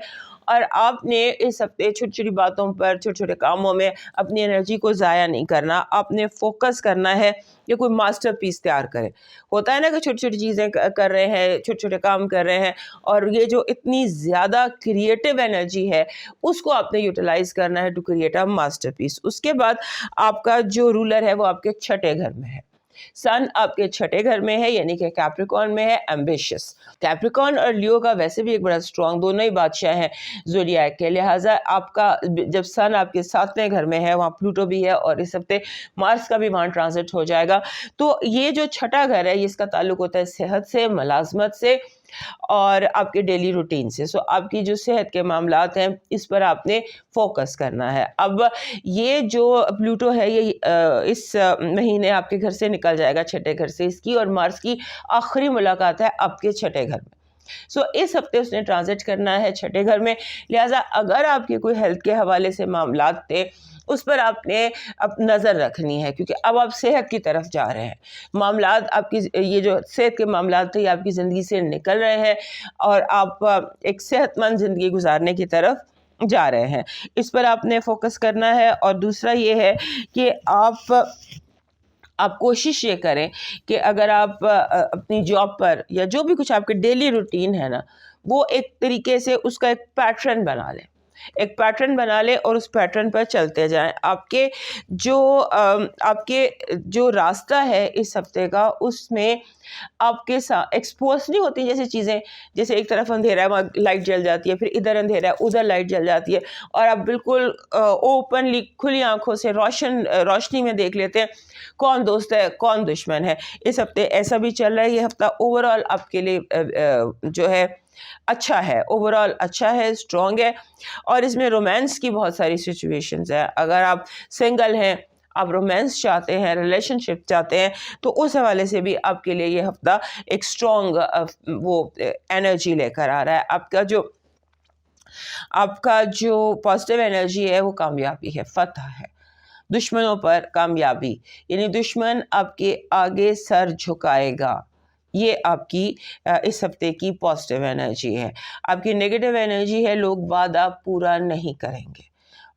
اور آپ نے اس ہفتے چھوٹی چھوٹی باتوں پر, چھوٹے چھوٹے کاموں میں اپنی انرجی کو ضائع نہیں کرنا. آپ نے فوکس کرنا ہے کہ کوئی ماسٹر پیس تیار کرے. ہوتا ہے نا کہ چھوٹی چھوٹی چیزیں کر رہے ہیں, چھوٹے چھوٹے کام کر رہے ہیں, اور یہ جو اتنی زیادہ کریٹو انرجی ہے اس کو آپ نے یوٹیلائز کرنا ہے ٹو کریٹ اے ماسٹر پیس. اس کے بعد آپ کا جو رولر ہے وہ آپ کے چھٹے گھر میں ہے. سن آپ کے چھٹے گھر میں ہے, یعنی کہ کیپریکارن میں ہے, ایمبیشس. کیپریکارن اور لیو کا ویسے بھی ایک بڑا اسٹرانگ, دونوں ہی بادشاہ ہیں زوڈیاک کے, لہٰذا آپ کا جب سن آپ کے 7ویں گھر میں ہے, وہاں پلوٹو بھی ہے, اور اس ہفتے مارس کا بھی وہاں ٹرانزٹ ہو جائے گا. تو یہ جو چھٹا گھر ہے اس کا تعلق ہوتا ہے صحت سے, ملازمت سے, اور آپ کے ڈیلی روٹین سے. سو آپ کی جو صحت کے معاملات ہیں اس پر آپ نے فوکس کرنا ہے. اب یہ جو پلوٹو ہے یہ اس مہینے آپ کے گھر سے نکل جائے گا, چھٹے گھر سے. اس کی اور مارس کی آخری ملاقات ہے آپ کے چھٹے گھر میں. سو اس ہفتے اس نے ٹرانزٹ کرنا ہے چھٹے گھر میں, لہٰذا اگر آپ کے کوئی ہیلتھ کے حوالے سے معاملات تھے اس پر آپ نے نظر رکھنی ہے, کیونکہ اب آپ صحت کی طرف جا رہے ہیں. معاملات آپ کی, یہ جو صحت کے معاملات تھے یہ آپ کی زندگی سے نکل رہے ہیں, اور آپ ایک صحت مند زندگی گزارنے کی طرف جا رہے ہیں. اس پر آپ نے فوکس کرنا ہے. اور دوسرا یہ ہے کہ آپ کوشش یہ کریں کہ اگر آپ اپنی جاب پر یا جو بھی کچھ آپ کے ڈیلی روٹین ہے نا, وہ ایک طریقے سے اس کا ایک پیٹرن بنا لیں, ایک پیٹرن بنا لیں اور اس پیٹرن پر چلتے جائیں. آپ کے جو راستہ ہے اس ہفتے کا, اس میں آپ کے ساتھ ایکسپوز نہیں ہوتی جیسے چیزیں, جیسے ایک طرف اندھیرا ہے وہاں لائٹ جل جاتی ہے, پھر ادھر اندھیرا ہے ادھر لائٹ جل جاتی ہے, اور آپ بالکل اوپنلی کھلی آنکھوں سے روشنی میں دیکھ لیتے ہیں کون دوست ہے کون دشمن ہے. اس ہفتے ایسا بھی چل رہا ہے. یہ ہفتہ اوور آل آپ کے لیے جو ہے اچھا ہے, اوور آل اچھا ہے, اسٹرانگ ہے, اور اس میں رومانس کی بہت ساری سچویشنز ہیں. اگر آپ سنگل ہیں, آپ رومانس چاہتے ہیں, ریلیشن شپ چاہتے ہیں, تو اس حوالے سے بھی آپ کے لیے یہ ہفتہ ایک اسٹرانگ وہ انرجی لے کر آ رہا ہے. آپ کا جو پازیٹیو انرجی ہے وہ کامیابی ہے, فتح ہے, دشمنوں پر کامیابی, یعنی دشمن آپ کے آگے سر جھکائے گا. یہ آپ کی اس ہفتے کی پازیٹیو انرجی ہے. آپ کی نیگیٹو انرجی ہے لوگ وعدہ پورا نہیں کریں گے,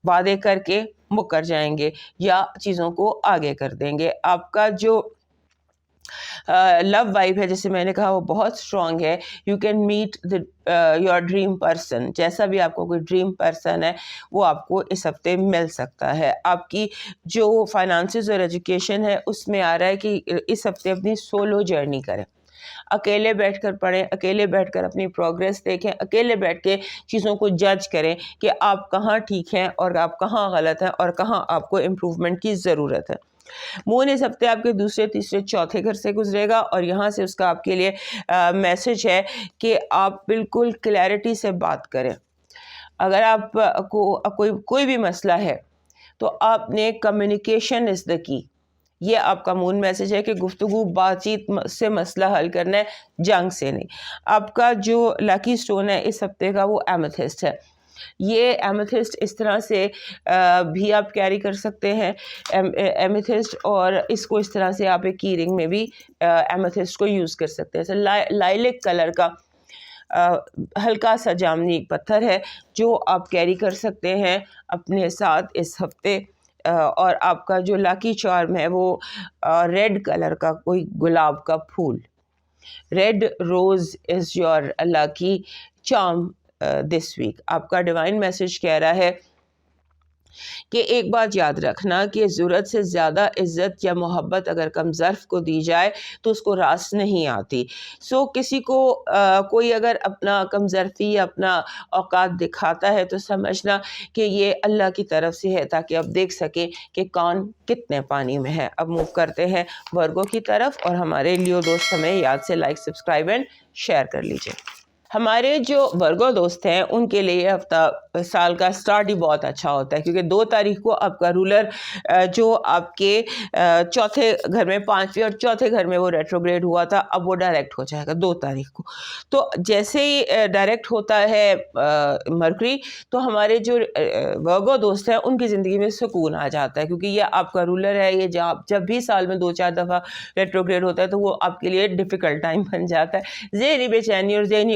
وعدے کر کے مکر جائیں گے یا چیزوں کو آگے کر دیں گے. آپ کا جو لو وائب ہے جیسے میں نے کہا وہ بہت اسٹرانگ ہے. You can meet your dream person, جیسا بھی آپ کو کوئی ڈریم پرسن ہے وہ آپ کو اس ہفتے مل سکتا ہے. آپ کی جو فائنانسز اور ایجوکیشن ہے اس میں آ رہا ہے کہ اس ہفتے اپنی سولو جرنی کریں, اکیلے بیٹھ کر پڑھیں, اکیلے بیٹھ کر اپنی پروگریس دیکھیں, اکیلے بیٹھ کے چیزوں کو جج کریں کہ آپ کہاں ٹھیک ہیں اور آپ کہاں غلط ہیں اور کہاں آپ کو امپروومنٹ کی ضرورت ہے. مون اس ہفتے آپ کے دوسرے تیسرے چوتھے گھر سے گزرے گا, اور یہاں سے اس کا آپ کے لیے میسج ہے کہ آپ بالکل کلیئرٹی سے بات کریں. اگر آپ کو کوئی بھی مسئلہ ہے تو آپ نے کمیونیکیشن از دا کی, یہ آپ کا مون میسج ہے کہ گفتگو بات چیت سے مسئلہ حل کرنا ہے, جنگ سے نہیں. آپ کا جو لکی سٹون ہے اس ہفتے کا وہ ایمیتھسٹ ہے. یہ ایمیتھسٹ اس طرح سے بھی آپ کیری کر سکتے ہیں ایمیتھسٹ, اور اس کو اس طرح سے آپ ایک کی رنگ میں بھی ایمیتھسٹ کو یوز کر سکتے ہیں. لائلک کلر کا ہلکا سا جامنی پتھر ہے جو آپ کیری کر سکتے ہیں اپنے ساتھ اس ہفتے. اور آپ کا جو لاکی چارم ہے وہ ریڈ کلر کا کوئی گلاب کا پھول, red rose is your lucky charm this week. آپ کا ڈیوائن میسج کہہ رہا ہے کہ ایک بات یاد رکھنا کہ ضرورت سے زیادہ عزت یا محبت اگر کم ظرف کو دی جائے تو اس کو راس نہیں آتی. سو کسی کو کوئی اگر اپنا کم ظرفی یا اپنا اوقات دکھاتا ہے تو سمجھنا کہ یہ اللہ کی طرف سے ہے, تاکہ آپ دیکھ سکیں کہ کون کتنے پانی میں ہے. اب موو کرتے ہیں ورگو کی طرف, اور ہمارے لیو دوست ہمیں یاد سے لائک سبسکرائب اینڈ شیئر کر لیجئے. ہمارے جو ورگو دوست ہیں ان کے لیے یہ ہفتہ سال کا سٹارٹ ہی بہت اچھا ہوتا ہے, کیونکہ 2 تاریخ کو آپ کا رولر جو آپ کے چوتھے گھر میں, 5ویں اور چوتھے گھر میں وہ ریٹروگریڈ ہوا تھا, اب وہ ڈائریکٹ ہو جائے گا 2 تاریخ کو. تو جیسے ہی ڈائریکٹ ہوتا ہے مرکری, تو ہمارے جو ورگو دوست ہیں ان کی زندگی میں سکون آ جاتا ہے, کیونکہ یہ آپ کا رولر ہے. یہ جب بھی سال میں 2-4 دفعہ ریٹروگریڈ ہوتا ہے تو وہ آپ کے لیے ڈیفیکلٹ ٹائم بن جاتا ہے. ذہنی بے چینی اور ذہنی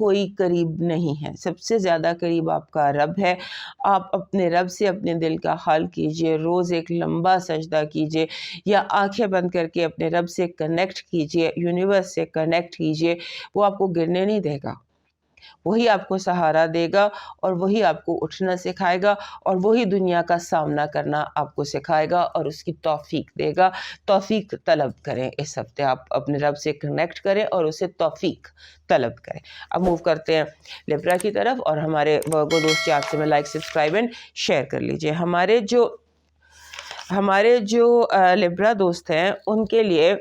کوئی قریب نہیں ہے، سب سے زیادہ قریب آپ کا رب ہے. آپ اپنے رب سے اپنے دل کا حال کیجئے، روز ایک لمبا سجدہ کیجئے یا آنکھیں بند کر کے اپنے رب سے کنیکٹ کیجئے، یونیورس سے کنیکٹ کیجئے. وہ آپ کو گرنے نہیں دے گا، وہی آپ کو سہارا دے گا اور وہی آپ کو اٹھنا سکھائے گا اور وہی دنیا کا سامنا کرنا آپ کو سکھائے گا اور اس کی توفیق دے گا. توفیق طلب کریں، اس ہفتے آپ اپنے رب سے کنیکٹ کریں اور اسے توفیق طلب کریں. اب موو کرتے ہیں لیبرا کی طرف، اور ہمارے ورگو دوست آپ سے میں لائک، سبسکرائب اینڈ شیئر کر لیجئے. ہمارے جو لیبرا دوست ہیں ان کے لیے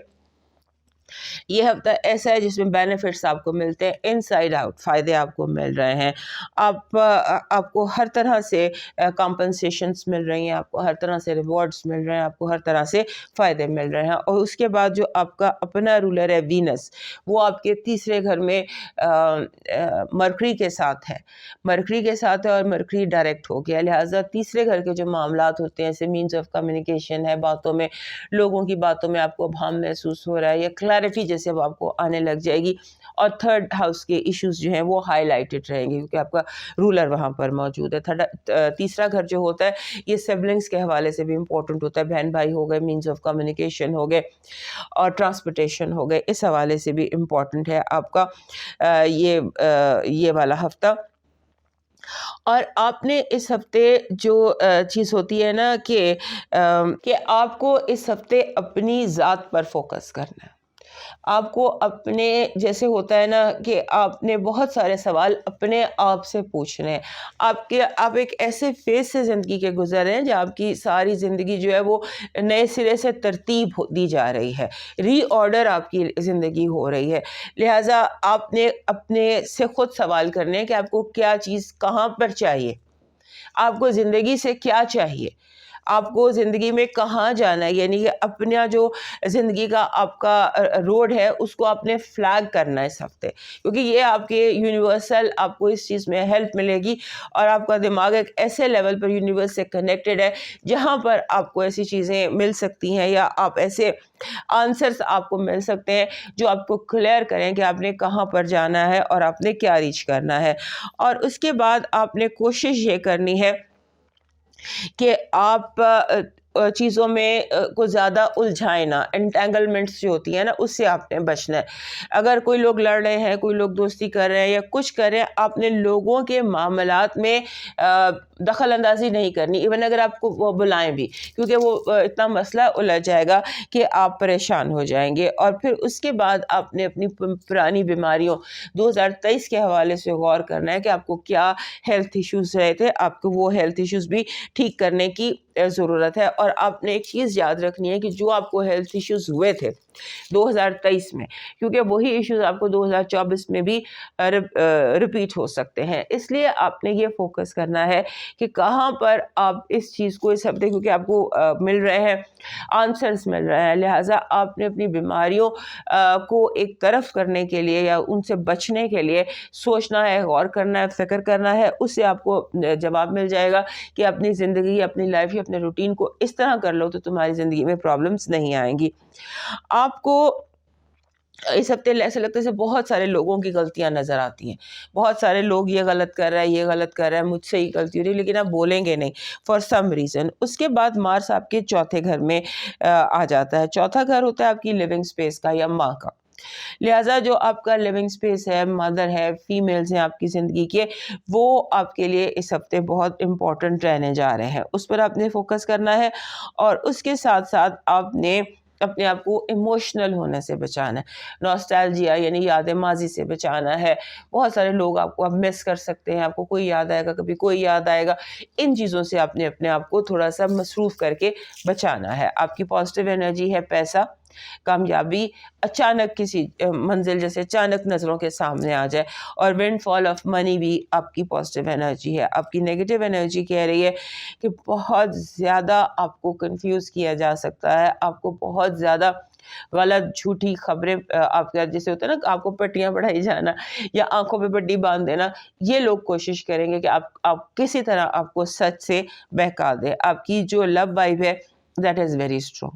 یہ ہفتہ ایسا ہے جس میں بینیفٹس آپ کو ملتے ہیں، ان سائڈ آؤٹ فائدے آپ کو مل رہے ہیں. آپ کو ہر طرح سے کمپنسیشنز مل رہی ہیں، آپ کو ہر طرح سے ریوارڈز مل رہے ہیں، آپ کو ہر طرح سے فائدے مل رہے ہیں. اور اس کے بعد جو آپ کا اپنا رولر ہے وینس، وہ آپ کے تیسرے گھر میں مرکری کے ساتھ ہے اور مرکری ڈائریکٹ ہو گیا. لہٰذا تیسرے گھر کے جو معاملات ہوتے ہیں، جیسے مینز آف کمیونیکیشن ہے، باتوں میں، لوگوں کی باتوں میں آپ کو ابہام محسوس ہو رہا ہے یا کلیئرٹی جیسے اب آپ کو آنے لگ جائے گی. اور تھرڈ ہاؤس کے ایشوز جو ہیں وہ ہائی لائٹڈ رہیں گے کیونکہ آپ کا رولر وہاں پر موجود ہے. تیسرا گھر جو ہوتا ہے یہ سبلنگس کے حوالے سے بھی امپورٹنٹ ہوتا ہے، بہن بھائی ہو گئے، مینز آف کمیونیکیشن ہو گئے اور ٹرانسپورٹیشن ہو گئے، اس حوالے سے بھی امپورٹنٹ ہے آپ کا یہ والا ہفتہ. اور آپ نے اس ہفتے جو چیز ہوتی ہے نا کہ آپ کو اس ہفتے اپنی ذات پر فوکس کرنا ہے. آپ کو اپنے جیسے ہوتا ہے نا کہ آپ نے بہت سارے سوال اپنے آپ سے پوچھنے ہیں. آپ ایک ایسے فیز سے زندگی کے گزر رہے ہیں جہاں آپ کی ساری زندگی جو ہے وہ نئے سرے سے ترتیب دی جا رہی ہے، ری آرڈر آپ کی زندگی ہو رہی ہے. لہٰذا آپ نے اپنے سے خود سوال کرنے ہیں کہ آپ کو کیا چیز کہاں پر چاہیے، آپ کو زندگی سے کیا چاہیے، آپ کو زندگی میں کہاں جانا ہے. یعنی کہ اپنا جو زندگی کا آپ کا روڈ ہے اس کو آپ نے فلیگ کرنا ہے اس ہفتے، کیونکہ یہ آپ کے یونیورسل آپ کو اس چیز میں ہیلپ ملے گی اور آپ کا دماغ ایک ایسے لیول پر یونیورس سے کنیکٹڈ ہے جہاں پر آپ کو ایسی چیزیں مل سکتی ہیں یا آپ ایسے آنسرز آپ کو مل سکتے ہیں جو آپ کو کلیئر کریں کہ آپ نے کہاں پر جانا ہے اور آپ نے کیا ریچ کرنا ہے. اور اس کے بعد آپ نے کوشش یہ کرنی ہے کہ آپ چیزوں میں کو زیادہ الجھائیں نہ، انٹینگلمنٹس جو ہوتی ہیں نا اس سے آپ نے بچنا ہے. اگر کوئی لوگ لڑ رہے ہیں، کوئی لوگ دوستی کر رہے ہیں یا کچھ کر رہے ہیں، آپ نے لوگوں کے معاملات میں دخل اندازی نہیں کرنی، ایون اگر آپ کو وہ بلائیں بھی، کیونکہ وہ اتنا مسئلہ الجھ جائے گا کہ آپ پریشان ہو جائیں گے. اور پھر اس کے بعد آپ نے اپنی پرانی بیماریوں 2023 کے حوالے سے غور کرنا ہے کہ آپ کو کیا ہیلتھ ایشوز رہے تھے، آپ کو وہ ہیلتھ ایشوز بھی ٹھیک کرنے کی ضرورت ہے. اور آپ نے ایک چیز یاد رکھنی ہے کہ جو آپ کو ہیلتھ ایشوز ہوئے تھے 2023 میں، کیونکہ وہی ایشوز آپ کو 2024 میں بھی ریپیٹ ہو سکتے ہیں، اس لیے آپ نے یہ فوکس کرنا ہے کہ کہاں پر آپ اس چیز کو اس ہفتے، کیونکہ آپ کو مل رہے ہیں آنسرز مل رہے ہیں، لہٰذا آپ نے اپنی بیماریوں کو ایک طرف کرنے کے لیے یا ان سے بچنے کے لیے سوچنا ہے، غور کرنا ہے، فکر کرنا ہے. اس سے آپ کو جواب مل جائے گا کہ اپنی زندگی، اپنی لائف یا اپنے روٹین کو اس طرح کر لو تو تمہاری زندگی میں پرابلمز نہیں آئیں گی. آپ کو اس ہفتے ایسا لگتا ہے جیسے بہت سارے لوگوں کی غلطیاں نظر آتی ہیں، بہت سارے لوگ یہ غلط کر رہا ہے، یہ غلط کر رہا ہے، مجھ سے یہ غلطی ہو رہی ہے، لیکن آپ بولیں گے نہیں فار سم ریزن. اس کے بعد مارس آپ کے چوتھے گھر میں آ جاتا ہے. چوتھا گھر ہوتا ہے آپ کی لیونگ سپیس کا یا ماں کا. لہٰذا جو آپ کا لیونگ سپیس ہے، مدر ہے، فیمیلز ہیں آپ کی زندگی کے، وہ آپ کے لیے اس ہفتے بہت امپورٹنٹ رہنے جا رہے ہیں. اس پر آپ نے فوکس کرنا ہے اور اس کے ساتھ ساتھ آپ نے اپنے آپ کو ایموشنل ہونے سے بچانا ہے، نوسٹالجیا یعنی یاد ماضی سے بچانا ہے. بہت سارے لوگ آپ کو اب مس کر سکتے ہیں، آپ کو کوئی یاد آئے گا، کبھی کوئی یاد آئے گا. ان چیزوں سے آپ نے اپنے آپ کو تھوڑا سا مصروف کر کے بچانا ہے. آپ کی پازیٹیو انرجی ہے پیسہ، کامیابی، اچانک کسی منزل جیسے اچانک نظروں کے سامنے آ جائے. اور ونڈ فال آف منی بھی آپ کی پازیٹیو انرجی ہے. آپ کی نیگیٹو انرجی کہہ رہی ہے کہ بہت زیادہ آپ کو کنفیوز کیا جا سکتا ہے، آپ کو بہت زیادہ غلط جھوٹی خبریں آپ کا جیسے ہوتا ہے نا آپ کو پٹیاں پڑھائی جانا یا آنکھوں پہ پٹی باندھ دینا، یہ لوگ کوشش کریں گے کہ آپ کسی طرح آپ کو سچ سے بہکا دیں. آپ کی جو لو وائب ہے That is very strong.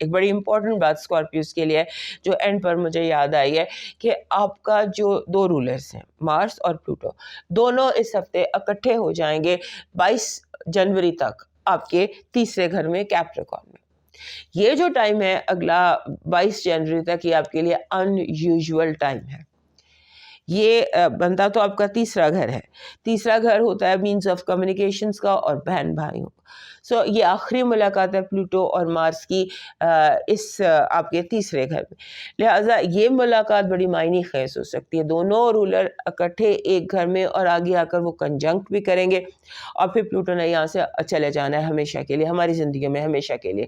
ایک بڑی امپورٹنٹ بات اسکارپیوز کے لیے جو اینڈ پر مجھے یاد آئی ہے کہ آپ کا جو 2 رولرز ہیں مارس اور پلوٹو دونوں اس ہفتے اکٹھے ہو جائیں گے 22 جنوری تک آپ کے تیسرے گھر میں کیپریکن میں. یہ جو ٹائم ہے اگلا 22 جنوری تک یہ آپ کے لیے ان یوزول ٹائم ہے. یہ بنتا تو آپ کا تیسرا گھر ہے. تیسرا گھر ہوتا ہے مینز آف کمیونیکیشنز کا اور بہن بھائیوں. سو یہ آخری ملاقات ہے پلوٹو اور مارس کی اس آپ کے تیسرے گھر میں. لہٰذا یہ ملاقات بڑی معنی خیز ہو سکتی ہے. دونوں رولر اکٹھے ایک گھر میں اور آگے آ کر وہ کنجنکٹ بھی کریں گے اور پھر پلوٹو نے یہاں سے چلے جانا ہے ہمیشہ کے لیے ہماری زندگی میں ہمیشہ کے لیے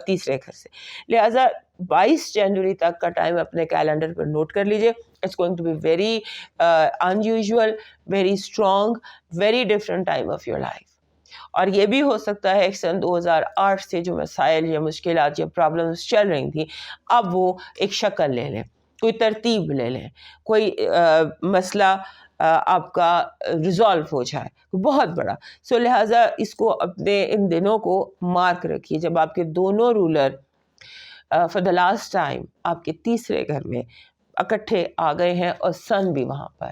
تیسرے گھر سے. لہٰذا 22 جنوری تک کا ٹائم اپنے کیلنڈر پر نوٹ کر لیجئے. It's going to be very unusual, very strong, very different time of your life. اور یہ بھی ہو سکتا ہے سن 2008 سے جو مسائل یا مشکلات یا پرابلمس چل رہی تھیں اب وہ ایک شکل لے لیں, کوئی ترتیب لے لیں, کوئی مسئلہ آپ کا ریزالو ہو جائے بہت بڑا. سو لہٰذا اس کو اپنے ان دنوں کو مارک رکھیے جب آپ کے دونوں ruler for the last time آپ کے تیسرے گھر میں اکٹھے آ گئے ہیں اور سن بھی وہاں پر.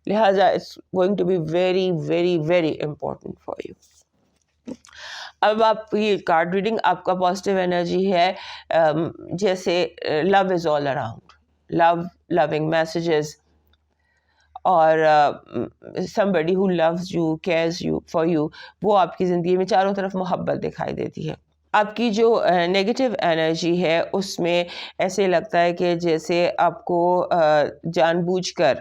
لہٰذا it's going to be very very very important for you. اب آپ یہ کارڈ ریڈنگ آپ کا پازیٹیو انرجی ہے جیسے لو از آل اراؤنڈ, لونگ میسیجز اور somebody who loves you, cares you for you, وہ آپ کی زندگی میں چاروں طرف محبت دکھائی دیتی ہے. آپ کی جو نیگیٹو انرجی ہے اس میں ایسے لگتا ہے کہ جیسے آپ کو جان بوجھ کر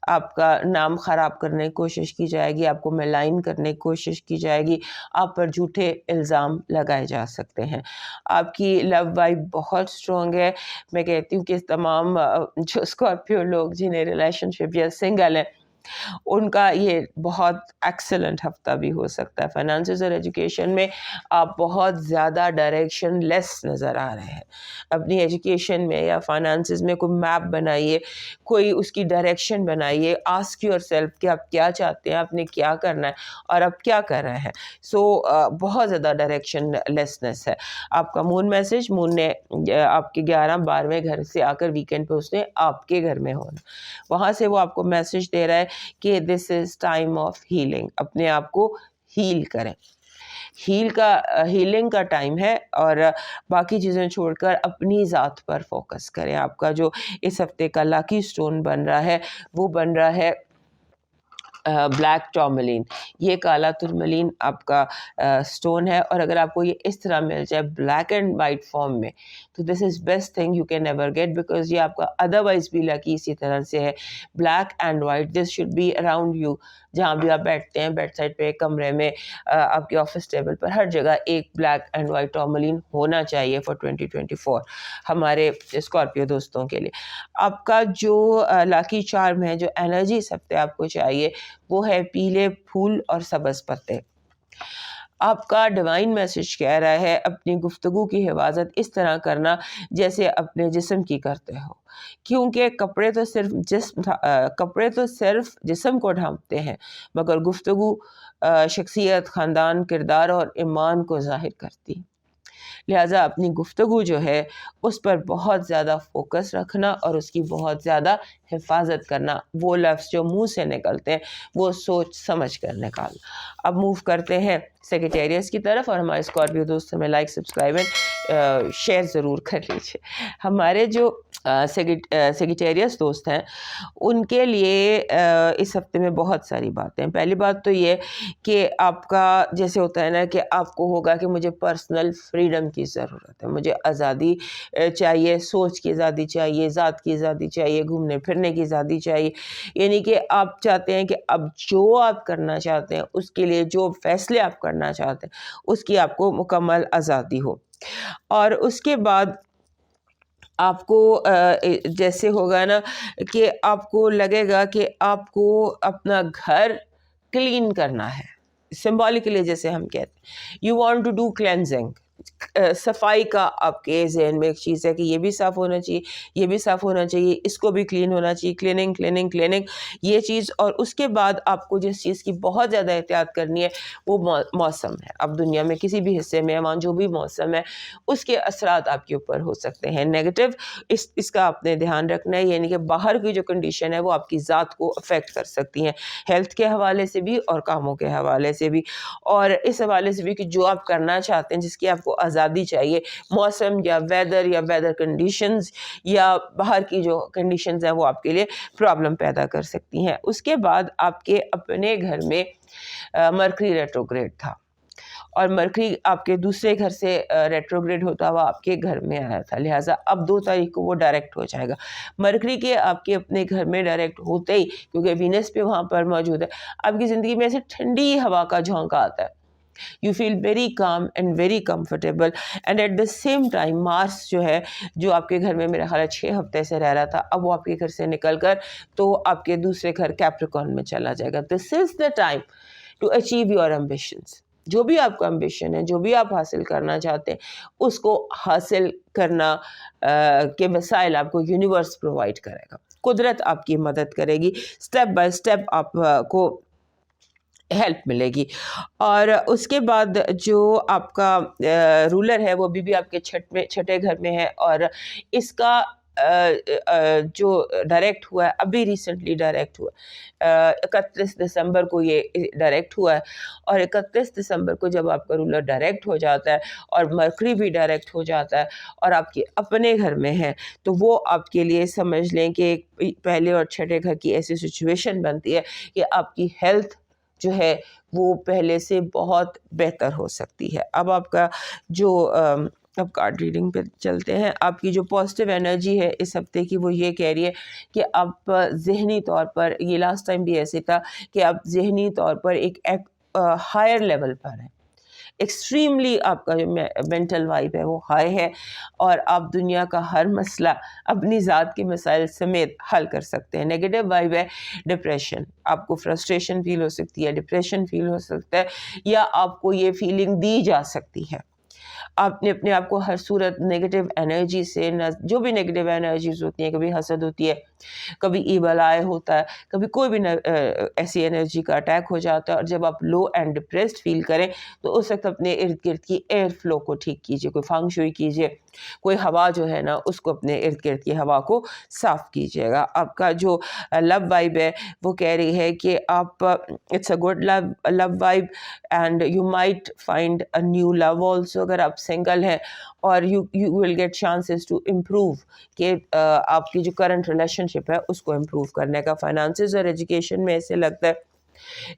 آپ کا نام خراب کرنے کی کوشش کی جائے گی, آپ کو ملائن کرنے کی کوشش کی جائے گی, آپ پر جھوٹے الزام لگائے جا سکتے ہیں. آپ کی لو وائب بہت اسٹرانگ ہے. میں کہتی ہوں کہ تمام جو اسکارپیو لوگ جنہیں ریلیشن شپ یا سنگل ہیں ان کا یہ بہت ایکسلنٹ ہفتہ بھی ہو سکتا ہے. فائنانسز اور ایجوکیشن میں آپ بہت زیادہ ڈائریکشن لیس نظر آ رہے ہیں. اپنی ایجوکیشن میں یا فائنانسز میں کوئی میپ بنائیے, کوئی اس کی ڈائریکشن بنائیے. آسک یور سیلف کہ آپ کیا چاہتے ہیں, آپ نے کیا کرنا ہے اور آپ کیا کر رہے ہیں. سو بہت زیادہ ڈائریکشن لیسنس ہے. آپ کا مون میسج, مون نے آپ کے 11-12ویں گھر سے آ کر ویکینڈ پہ اس نے آپ کے گھر میں ہونا, وہاں سے وہ آپ کو میسج دے رہا ہے کہ دس از ٹائم آف ہیلنگ. اپنے آپ کو ہیل کریں, ہیلنگ کا ٹائم ہے اور باقی چیزیں چھوڑ کر اپنی ذات پر فوکس کریں. آپ کا جو اس ہفتے کا لاکی سٹون بن رہا ہے وہ بن رہا ہے بلیک ٹورملین. یہ کالا ترملین آپ کا سٹون ہے اور اگر آپ کو یہ اس طرح مل جائے بلیک اینڈ وائٹ فارم میں تو this is best thing you can ever get, because یہ آپ کا ادروائز بھی لکی اسی طرح سے ہے. Black and white, this should be around you, جہاں بھی آپ بیٹھتے ہیں, بیڈ سائڈ پہ, کمرے میں, آپ کے آفس ٹیبل پر, ہر جگہ ایک بلیک اینڈ وائٹ ٹورملین ہونا چاہیے فار 2024 ہمارے اسکارپیو دوستوں کے لیے. آپ کا جو لاکی چارم ہے, جو انرجی اس ہفتے آپ کو چاہیے وہ ہے پیلے پھول اور سبز پتے. آپ کا ڈیوائن میسج کہہ رہا ہے اپنی گفتگو کی حفاظت اس طرح کرنا جیسے اپنے جسم کی کرتے ہو, کیونکہ کپڑے تو صرف جسم کو ڈھانپتے ہیں مگر گفتگو شخصیت, خاندان, کردار اور ایمان کو ظاہر کرتی. لہٰذا اپنی گفتگو جو ہے اس پر بہت زیادہ فوکس رکھنا اور اس کی بہت زیادہ حفاظت کرنا. وہ لفظ جو منہ سے نکلتے ہیں وہ سوچ سمجھ کر نکالنا. اب موو کرتے ہیں سیگیٹیریس کی طرف, اور ہمارے اسکارپیو دوست ہمیں لائک, سبسکرائب اینڈ شیئر ضرور کر لیجیے. ہمارے جو سیگیٹیریس دوست ہیں ان کے لیے اس ہفتے میں بہت ساری باتیں. پہلی بات تو یہ کہ آپ کا جیسے ہوتا ہے نا کہ آپ کو ہوگا کہ مجھے پرسنل فریڈم کی ضرورت ہے, مجھے آزادی چاہیے, سوچ کی آزادی چاہیے, ذات کی آزادی چاہیے, گھومنے پھرنے کی آزادی چاہیے. یعنی کہ آپ چاہتے ہیں کہ اب جو آپ کرنا چاہتے ہیں اس کے لیے جو فیصلے آپ کرنا چاہتے ہیں اس کی آپ کو مکمل آزادی ہو. اور اس کے بعد آپ کو جیسے ہوگا نا کہ آپ کو لگے گا کہ آپ کو اپنا گھر کلین کرنا ہے, سمبولکلی جیسے ہم کہتے ہیں, you want to do cleansing, صفائی کا آپ کے ذہن میں ایک چیز ہے کہ یہ بھی صاف ہونا چاہیے، یہ بھی صاف ہونا چاہیے، اس کو بھی کلین ہونا چاہیے، کلیننگ یہ چیز. اور اس کے بعد آپ کو جس چیز کی بہت زیادہ احتیاط کرنی ہے وہ موسم ہے. اب دنیا میں کسی بھی حصے میں وہاں جو بھی موسم ہے اس کے اثرات آپ کے اوپر ہو سکتے ہیں نیگیٹو. اس کا آپ نے دھیان رکھنا ہے، یعنی کہ باہر کی جو کنڈیشن ہے وہ آپ کی ذات کو افیکٹ کر سکتی ہیں، ہیلتھ کے حوالے سے بھی اور کاموں کے حوالے سے بھی، اور اس حوالے سے بھی کہ جو آپ کرنا چاہتے ہیں، جس کی آپ کو آزادی چاہیے، موسم یا ویدر کنڈیشنز یا باہر کی جو کنڈیشنز ہیں وہ آپ کے لیے پرابلم پیدا کر سکتی ہیں. اس کے بعد آپ کے اپنے گھر میں مرکری ریٹروگریڈ تھا، اور مرکری آپ کے دوسرے گھر سے ریٹروگریڈ ہوتا ہوا آپ کے گھر میں آیا تھا، لہٰذا اب 2 تاریخ کو وہ ڈائریکٹ ہو جائے گا. مرکری کے آپ کے اپنے گھر میں ڈائریکٹ ہوتے ہی، کیونکہ وینس پہ وہاں پر موجود ہے، آپ کی زندگی میں ایسے ٹھنڈی ہوا کا جھونکا آتا ہے. You feel very calm and very comfortable, and at the same time مارس جو ہے، جو آپ کے گھر میں میرا خیال ہے 6 ہفتے سے رہ رہا تھا، اب وہ آپ کے گھر سے نکل کر تو آپ کے دوسرے گھر کیپریکارن میں چلا جائے گا. This is the time to achieve your ambitions. جو بھی آپ کا امبیشن ہے، جو بھی آپ حاصل کرنا چاہتے ہیں، اس کو حاصل کرنا کے وسائل آپ کو یونیورس پرووائڈ کرے گا، قدرت آپ کی مدد کرے گی، اسٹیپ بائی اسٹیپ آپ کو ہیلپ ملے گی. اور اس کے بعد جو آپ کا رولر ہے وہ بھی آپ کے چھٹے گھر میں ہے، اور اس کا جو ڈائریکٹ ہوا ہے، ابھی ریسنٹلی ڈائریکٹ ہوا 31 دسمبر کو یہ ڈائریکٹ ہوا ہے. اور 31 دسمبر کو جب آپ کا رولر ڈائریکٹ ہو جاتا ہے اور مرکری بھی ڈائریکٹ ہو جاتا ہے اور آپ کے اپنے گھر میں ہے، تو وہ آپ کے لیے سمجھ لیں کہ پہلے اور چھٹے گھر کی ایسی سچویشن بنتی ہے کہ آپ کی ہیلتھ جو ہے وہ پہلے سے بہت بہتر ہو سکتی ہے. اب آپ کا جو اب کارڈ ریڈنگ پہ چلتے ہیں. آپ کی جو پازیٹیو انرجی ہے اس ہفتے کی وہ یہ کہہ رہی ہے کہ آپ ذہنی طور پر، یہ لاسٹ ٹائم بھی ایسے تھا کہ آپ ذہنی طور پر ایک ہائر لیول پر ہیں، ایکسٹریملی آپ کا جو مینٹل وائب ہے وہ ہائی ہے، اور آپ دنیا کا ہر مسئلہ اپنی ذات کے مسائل سمیت حل کر سکتے ہیں. نیگیٹو وائب ہے ڈپریشن، آپ کو فرسٹریشن فیل ہو سکتی ہے، ڈپریشن فیل ہو سکتا ہے، یا آپ کو یہ فیلنگ دی جا سکتی ہے. آپ نے اپنے آپ کو ہر صورت نیگیٹو انرجی سے، جو بھی نیگیٹو انرجیز ہوتی ہیں، کبھی حسد ہوتی ہے، کبھی ایول آئے ہوتا ہے، کبھی کوئی بھی ایسی انرجی کا اٹیک ہو جاتا ہے، اور جب آپ لو اینڈ ڈپریسڈ فیل کریں تو اس وقت اپنے ارد گرد کی ایئر فلو کو ٹھیک کیجیے، کوئی فنگ شوئی کیجیے، کوئی ہوا جو ہے نا اس کو اپنے ارد گرد کی ہوا کو صاف کیجیے گا. آپ کا جو لو وائب ہے وہ کہہ رہی ہے کہ آپ it's a good love vibe and you might find a new love also. اگر آپ سنگل ہیں، اور you will get chances to improve, کہ آپ کی جو کرنٹ ریلیشن شپ ہے اس کو امپروو کرنے کا. فائنانسز اور ایجوکیشن میں ایسے لگتا ہے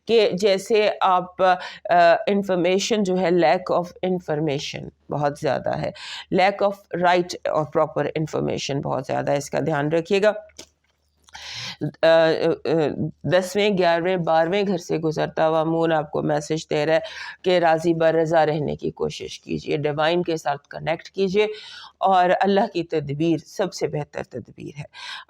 کہ جیسے آپ انفارمیشن جو ہے، لیک آف انفارمیشن بہت زیادہ ہے، لیک آف رائٹ اور پراپر انفارمیشن بہت زیادہ ہے، اس کا دھیان رکھیے گا. 10ویں 11ویں 12ویں گھر سے گزرتا ہوا مون آپ کو میسج دے رہا ہے کہ راضی برضا رہنے کی کوشش کیجیے، ڈیوائن کے ساتھ کنیکٹ کیجیے، اور اللہ کی تدبیر سب سے بہتر تدبیر ہے.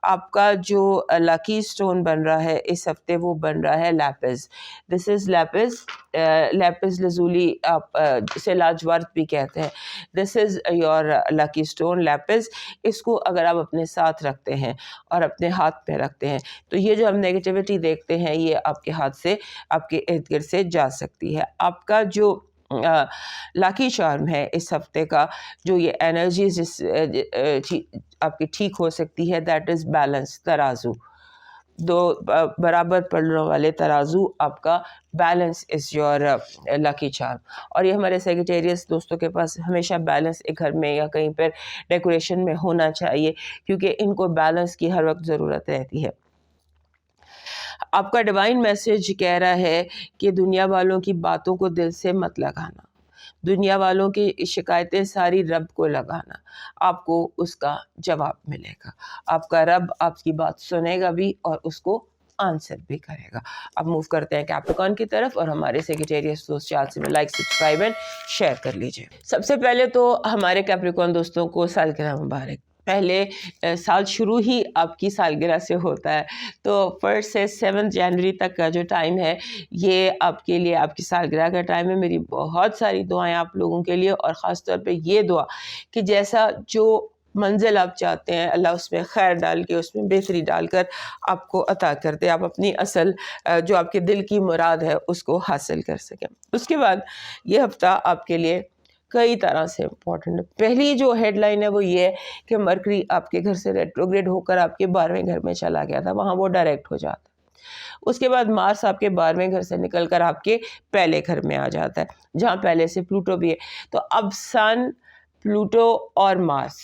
آپ کا جو لاکی سٹون بن رہا ہے اس ہفتے وہ بن رہا ہے لیپس. دس از لیپس لزولی، آپ اسے لاجورد بھی کہتے ہیں. دس از یور لاکی سٹون لیپس. اس کو اگر آپ اپنے ساتھ رکھتے ہیں اور اپنے ہاتھ پہ رکھتے ہیں تو یہ جو ہم نیگیٹیوٹی دیکھتے ہیں یہ آپ کے ہاتھ سے، آپ کے ارد گرد سے جا سکتی ہے. آپ کا جو لاکی چارم ہے اس ہفتے کا، جو یہ انرجیز آپ کی ٹھیک ہو سکتی ہے، دیٹ از بیلنس، ترازو. 2 برابر پلڑوں والے ترازو، آپ کا balance is your lucky charm. اور یہ ہمارے سیگیٹیریس دوستوں کے پاس ہمیشہ بیلنس ایک گھر میں یا کہیں پر ڈیکوریشن میں ہونا چاہیے، کیونکہ ان کو بیلنس کی ہر وقت ضرورت رہتی ہے. آپ کا ڈیوائن میسج کہہ رہا ہے کہ دنیا والوں کی باتوں کو دل سے مت لگانا، دنیا والوں کی شکایتیں ساری رب کو لگانا، آپ کو اس کا جواب ملے گا. آپ کا رب آپ کی بات سنے گا بھی اور اس کو آنسر بھی کرے گا. اب موو کرتے ہیں کیپریکارن کی طرف، اور ہمارے سیگیٹیریس دوست چارٹ سے لائک، سبسکرائب اینڈ شیئر کر لیجئے. سب سے پہلے تو ہمارے کیپریکارن دوستوں کو سالگرہ مبارک. پہلے سال شروع ہی آپ کی سالگرہ سے ہوتا ہے، تو 1 سے 7 جنوری تک کا جو ٹائم ہے یہ آپ کے لیے آپ کی سالگرہ کا ٹائم ہے۔ میری بہت ساری دعائیں آپ لوگوں کے لیے، اور خاص طور پہ یہ دعا کہ جیسا جو منزل آپ چاہتے ہیں اللہ اس میں خیر ڈال کے، اس میں بہتری ڈال کر آپ کو عطا کر دے، آپ اپنی اصل جو آپ کے دل کی مراد ہے اس کو حاصل کر سکیں۔ اس کے بعد یہ ہفتہ آپ کے لیے کئی طرح سے امپورٹنٹ ہے۔ پہلی جو ہیڈ لائن ہے وہ یہ ہے کہ مرکری آپ کے گھر سے ریٹروگریڈ ہو کر آپ کے 12ویں گھر میں چلا گیا تھا، وہاں وہ ڈائریکٹ ہو جاتا ہے۔ اس کے بعد مارس آپ کے 12ویں گھر سے نکل کر آپ کے پہلے گھر میں آ جاتا ہے، جہاں پہلے سے پلوٹو بھی ہے۔ تو اب سن، پلوٹو اور مارس،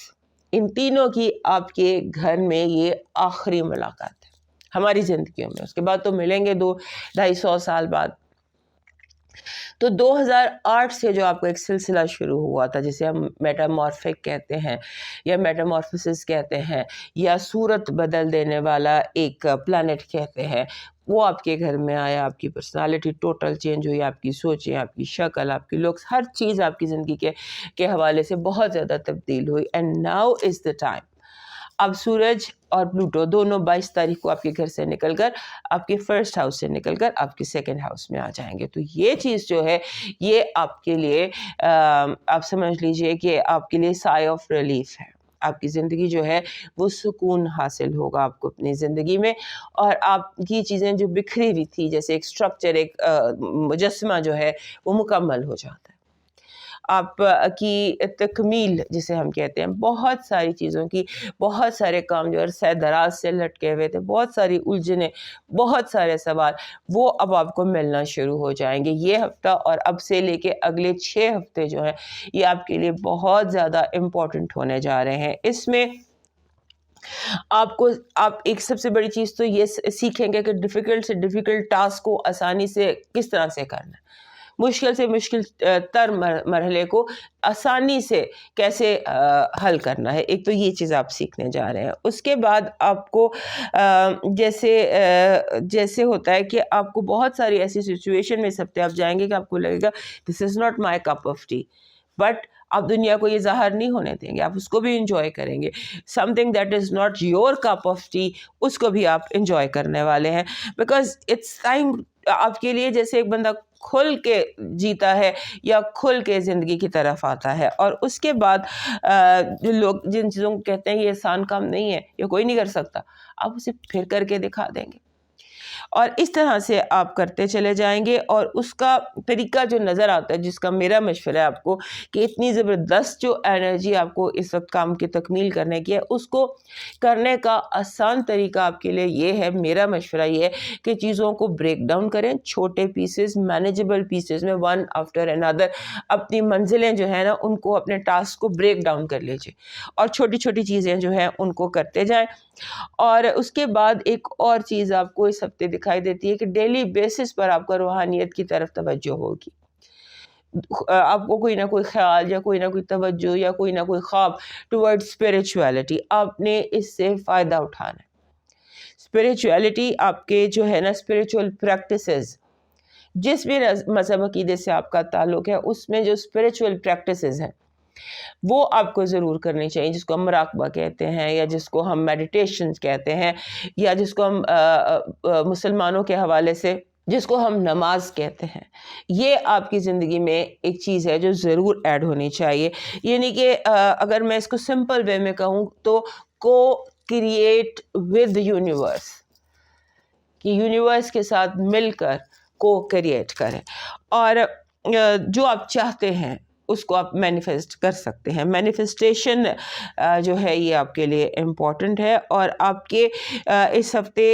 ان تینوں کی آپ کے گھر میں یہ آخری ملاقات ہے ہماری زندگیوں میں۔ اس کے بعد تو ملیں گے 200-250 سال بعد۔ تو 2008 سے جو آپ کو ایک سلسلہ شروع ہوا تھا جسے ہم میٹامورفک کہتے ہیں یا میٹامورفسس کہتے ہیں یا صورت بدل دینے والا ایک پلانٹ کہتے ہیں، وہ آپ کے گھر میں آیا، آپ کی پرسنالٹی ٹوٹل چینج ہوئی، آپ کی سوچیں، آپ کی شکل، آپ کی لکس، ہر چیز آپ کی زندگی کے حوالے سے بہت زیادہ تبدیل ہوئی۔ And now is the time, اب سورج اور پلوٹو دونوں 22 تاریخ کو آپ کے گھر سے نکل کر آپ کے فرسٹ ہاؤس سے نکل کر آپ کے سیکنڈ ہاؤس میں آ جائیں گے۔ تو یہ چیز جو ہے یہ آپ کے لیے آپ سمجھ لیجئے کہ آپ کے لیے سائے آف ریلیف ہے۔ آپ کی زندگی جو ہے وہ سکون حاصل ہوگا آپ کو اپنی زندگی میں، اور آپ کی چیزیں جو بکھری ہوئی تھی جیسے ایک سٹرکچر، ایک مجسمہ جو ہے وہ مکمل ہو جاتا ہے۔ آپ کی تکمیل جسے ہم کہتے ہیں، بہت ساری چیزوں کی، بہت سارے کام جو عرصہ دراز سے لٹکے ہوئے تھے، بہت ساری الجھنیں، بہت سارے سوال، وہ اب آپ کو ملنا شروع ہو جائیں گے یہ ہفتہ، اور اب سے لے کے اگلے 6 ہفتے جو ہیں یہ آپ کے لیے بہت زیادہ امپورٹنٹ ہونے جا رہے ہیں۔ اس میں آپ ایک سب سے بڑی چیز تو یہ سیکھیں گے کہ ڈیفیکلٹ سے ڈیفیکلٹ ٹاسک کو آسانی سے کس طرح سے کرنا ہے، مشکل سے مشکل تر مرحلے کو آسانی سے کیسے حل کرنا ہے۔ ایک تو یہ چیز آپ سیکھنے جا رہے ہیں۔ اس کے بعد آپ کو جیسے ہوتا ہے کہ آپ کو بہت ساری ایسی سچویشن میں اس ہفتے آپ جائیں گے کہ آپ کو لگے گا this is not my cup of tea, but آپ دنیا کو یہ ظاہر نہیں ہونے دیں گے، آپ اس کو بھی انجوائے کریں گے۔ Something that is not your cup of tea, اس کو بھی آپ انجوائے کرنے والے ہیں، بیکاز اٹس ٹائم آپ کے لیے جیسے ایک بندہ کھل کے جیتا ہے یا کھل کے زندگی کی طرف آتا ہے۔ اور اس کے بعد جو لوگ جن چیزوں کو کہتے ہیں یہ آسان کام نہیں ہے، یہ کوئی نہیں کر سکتا، آپ اسے پھر کر کے دکھا دیں گے، اور اس طرح سے آپ کرتے چلے جائیں گے۔ اور اس کا طریقہ جو نظر آتا ہے، جس کا میرا مشورہ ہے آپ کو کہ اتنی زبردست جو انرجی آپ کو اس وقت کام کی تکمیل کرنے کی ہے، اس کو کرنے کا آسان طریقہ آپ کے لیے یہ ہے، میرا مشورہ یہ ہے کہ چیزوں کو بریک ڈاؤن کریں، چھوٹے پیسز، مینیجبل پیسز میں، ون آفٹر انادر، اپنی منزلیں جو ہیں نا ان کو، اپنے ٹاسک کو بریک ڈاؤن کر لیجئے، اور چھوٹی چھوٹی چیزیں جو ہیں ان کو کرتے جائیں۔ اور اس کے بعد ایک اور چیز آپ کو اس ہفتے دکھائی دیتی ہے کہ ڈیلی بیسس پر آپ کا روحانیت کی طرف توجہ ہوگی، آپ کو کوئی نہ کوئی خیال یا کوئی نہ کوئی توجہ یا کوئی نہ کوئی خواب ٹورڈ اسپرچویلٹی، آپ نے اس سے فائدہ اٹھانا ہے۔ اسپرچویلٹی آپ کے جو ہے نا اسپرچول پریکٹسز، جس بھی مذہب عقیدے سے آپ کا تعلق ہے، اس میں جو اسپرچول پریکٹسز ہیں وہ آپ کو ضرور کرنی چاہیے، جس کو ہم مراقبہ کہتے ہیں یا جس کو ہم میڈیٹیشن کہتے ہیں یا جس کو ہم مسلمانوں کے حوالے سے جس کو ہم نماز کہتے ہیں۔ یہ آپ کی زندگی میں ایک چیز ہے جو ضرور ایڈ ہونی چاہیے۔ یعنی کہ اگر میں اس کو سمپل وے میں کہوں تو کو کریٹ ود یونیورس، کہ یونیورس کے ساتھ مل کر کو کریٹ کریں، اور جو آپ چاہتے ہیں اس کو آپ مینیفیسٹ کر سکتے ہیں۔ مینیفیسٹیشن جو ہے یہ آپ کے لیے امپورٹنٹ ہے، اور آپ کے اس ہفتے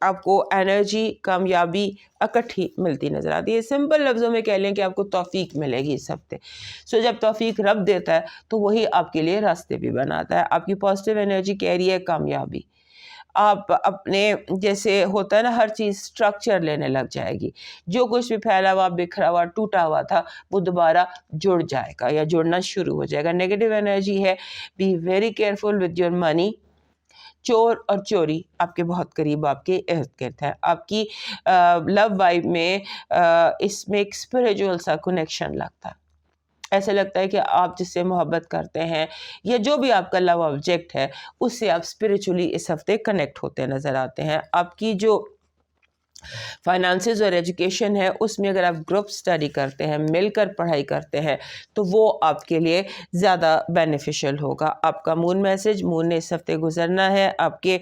آپ کو انرجی، کامیابی اکٹھی ملتی نظر آتی ہے۔ سمپل لفظوں میں کہہ لیں کہ آپ کو توفیق ملے گی اس ہفتے۔ سو جب توفیق رب دیتا ہے تو وہی آپ کے لیے راستے بھی بناتا ہے۔ آپ کی پازیٹیو انرجی کہہ رہی ہے کامیابی، آپ اپنے جیسے ہوتا ہے نا ہر چیز سٹرکچر لینے لگ جائے گی، جو کچھ بھی پھیلا ہوا، بکھرا ہوا، ٹوٹا ہوا تھا وہ دوبارہ جڑ جائے گا یا جڑنا شروع ہو جائے گا۔ نیگیٹو انرجی ہے، be very careful with your money, چور اور چوری آپ کے بہت قریب، آپ کے ارد گرد ہے۔ آپ کی لو وائب میں اس میں ایک اسپریچول سا کنیکشن لگتا ہے، ایسا لگتا ہے کہ آپ جس سے محبت کرتے ہیں یا جو بھی آپ کا لو آبجیکٹ ہے اس سے آپ اسپریچولی اس ہفتے کنیکٹ ہوتے نظر آتے ہیں. آپ کی جو فائنانسز اور ایجوکیشن ہے اس میں اگر آپ گروپ اسٹڈی کرتے ہیں, مل کر پڑھائی کرتے ہیں, تو وہ آپ کے لیے زیادہ بینیفیشل ہوگا. آپ کا مون میسج, مون نے اس ہفتے گزرنا ہے آپ کے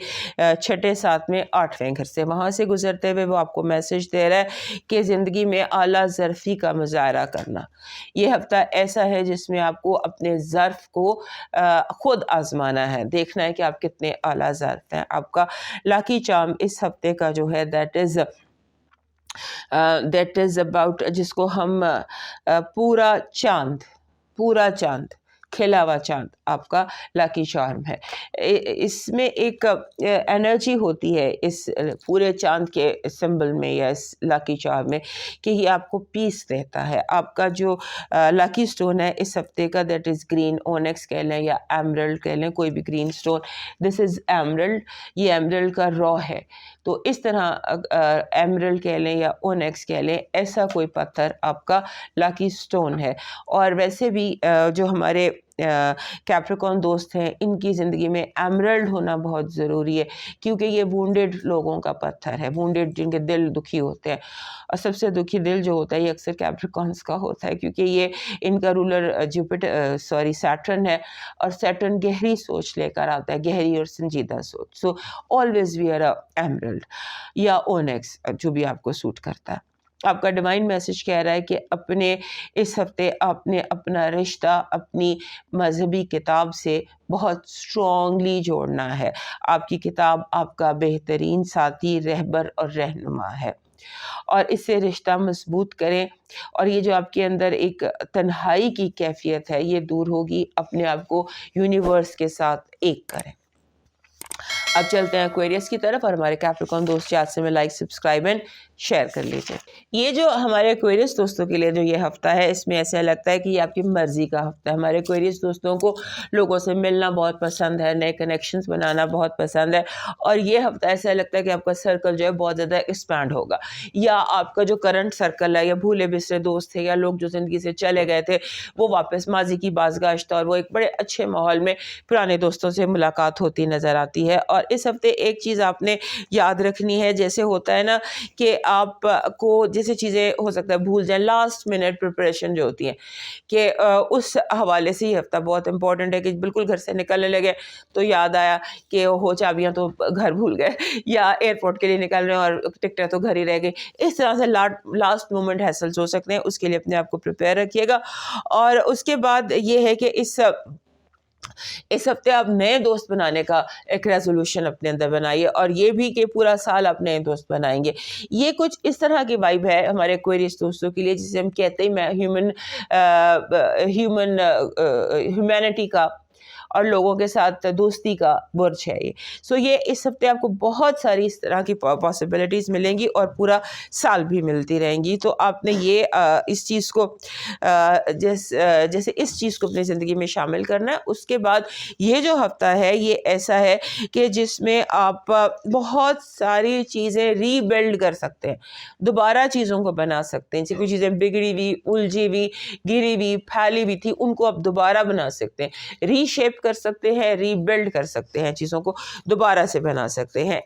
6، 7 میں 8ویں گھر سے, وہاں سے گزرتے ہوئے وہ آپ کو میسج دے رہا ہے کہ زندگی میں اعلیٰ ظرفی کا مظاہرہ کرنا. یہ ہفتہ ایسا ہے جس میں آپ کو اپنے ظرف کو خود آزمانا ہے, دیکھنا ہے کہ آپ کتنے اعلیٰ ظرف ہیں. آپ کا لاکی چارم اس ہفتے کا جو ہے دیٹ از اباؤٹ, جس کو ہم پورا چاند کھلا ہوا چاند آپ کا لاکی چارم ہے. اس میں ایک انرجی ہوتی ہے اس پورے چاند کے سمبل میں یا اس لاکی چارم میں کہ یہ آپ کو پیس دیتا ہے. آپ کا جو لاکی سٹون ہے اس ہفتے کا دیٹ از گرین اونیکس کہہ لیں یا ایمرلڈ کہہ لیں, کوئی بھی گرین سٹون. دس از ایمرلڈ, یہ ایمرلڈ کا را ہے. تو اس طرح ایمرلڈ کہہ لیں یا اونیکس کہہ لیں, ایسا کوئی پتھر آپ کا لاکی سٹون ہے. اور ویسے بھی جو ہمارے کیپریکون دوست ہیں ان کی زندگی میں ایمرلڈ ہونا بہت ضروری ہے, کیونکہ یہ وونڈیڈ لوگوں کا پتھر ہے, وونڈیڈ جن کے دل دکھی ہوتے ہیں. اور سب سے دکھی دل جو ہوتا ہے یہ اکثر کیپریکونس کا ہوتا ہے, کیونکہ یہ ان کا رولر سیٹرن ہے, اور سیٹرن گہری سوچ لے کر آتا ہے, گہری اور سنجیدہ سوچ. سو آلویز ویئر ایمرلڈ یا اونیکس, جو بھی آپ کو سوٹ کرتا ہے. آپ کا ڈیوائن میسج کہہ رہا ہے کہ اپنے اس ہفتے آپ نے اپنا رشتہ اپنی مذہبی کتاب سے بہت اسٹرانگلی جوڑنا ہے. آپ کی کتاب آپ کا بہترین ساتھی, رہبر اور رہنما ہے, اور اس سے رشتہ مضبوط کریں. اور یہ جو آپ کے اندر ایک تنہائی کی کیفیت ہے یہ دور ہوگی. اپنے آپ کو یونیورس کے ساتھ ایک کریں. اب چلتے ہیں ایکویریس کی طرف, اور ہمارے کیپریکون دوست آج سے میں لائک, سبسکرائب اینڈ شیئر کر لیجیے. یہ جو ہمارے ایکویریس دوستوں کے لیے جو یہ ہفتہ ہے اس میں ایسا لگتا ہے کہ یہ آپ کی مرضی کا ہفتہ ہے. ہمارے ایکویریس دوستوں کو لوگوں سے ملنا بہت پسند ہے, نئے کنیکشنز بنانا بہت پسند ہے, اور یہ ہفتہ ایسا لگتا ہے کہ آپ کا سرکل جو ہے بہت زیادہ ایکسپینڈ ہوگا, یا آپ کا جو کرنٹ سرکل ہے یا بھولے بسرے دوست تھے یا لوگ جو زندگی سے چلے گئے تھے وہ واپس ماضی کی بازگشت, اور وہ ایک بڑے اچھے ماحول میں پرانے دوستوں سے ملاقات ہوتی نظر آتی ہے. اور اس ہفتے ایک چیز آپ نے یاد رکھنی ہے, جیسے ہوتا ہے نا کہ آپ کو جیسے چیزیں ہو سکتا ہے بھول جائیں, لاسٹ منٹ پریپریشن جو ہوتی ہے, کہ اس حوالے سے یہ ہفتہ بہت امپورٹنٹ ہے کہ بالکل گھر سے نکلنے لگے تو یاد آیا کہ ہو چابیاں تو گھر بھول گئے, یا ایئرپورٹ کے لیے نکل رہے ہیں اور ٹکٹیں تو گھر ہی رہ گئی. اس طرح سے لاسٹ مومنٹ ہیسلز ہو سکتے ہیں, اس کے لیے اپنے آپ کو پریپیئر رکھیے گا. اور اس کے بعد یہ ہے کہ اس ہفتے آپ نئے دوست بنانے کا ایک ریزولوشن اپنے اندر بنائیے, اور یہ بھی کہ پورا سال آپ نئے دوست بنائیں گے. یہ کچھ اس طرح کی وائب ہے ہمارے ایکویریس دوستوں کے لیے جسے ہم کہتے ہیں ہیومینٹی کا اور لوگوں کے ساتھ دوستی کا برج ہے یہ. سو یہ اس ہفتے آپ کو بہت ساری اس طرح کی پاسبلٹیز ملیں گی اور پورا سال بھی ملتی رہیں گی. تو آپ نے یہ اس چیز کو جیسے اس چیز کو اپنی زندگی میں شامل کرنا ہے. اس کے بعد یہ جو ہفتہ ہے یہ ایسا ہے کہ جس میں آپ بہت ساری چیزیں ری بلڈ کر سکتے ہیں, دوبارہ چیزوں کو بنا سکتے ہیں. جیسے کوئی چیزیں بگڑی ہوئی, الجھی ہوئی, گری ہوئی, پھیلی ہوئی تھی, ان کو آپ دوبارہ بنا سکتے ہیں, ری شیپ کر سکتے ہیں, ری بلڈ کر سکتے ہیں, چیزوں کو دوبارہ سے بنا سکتے ہیں.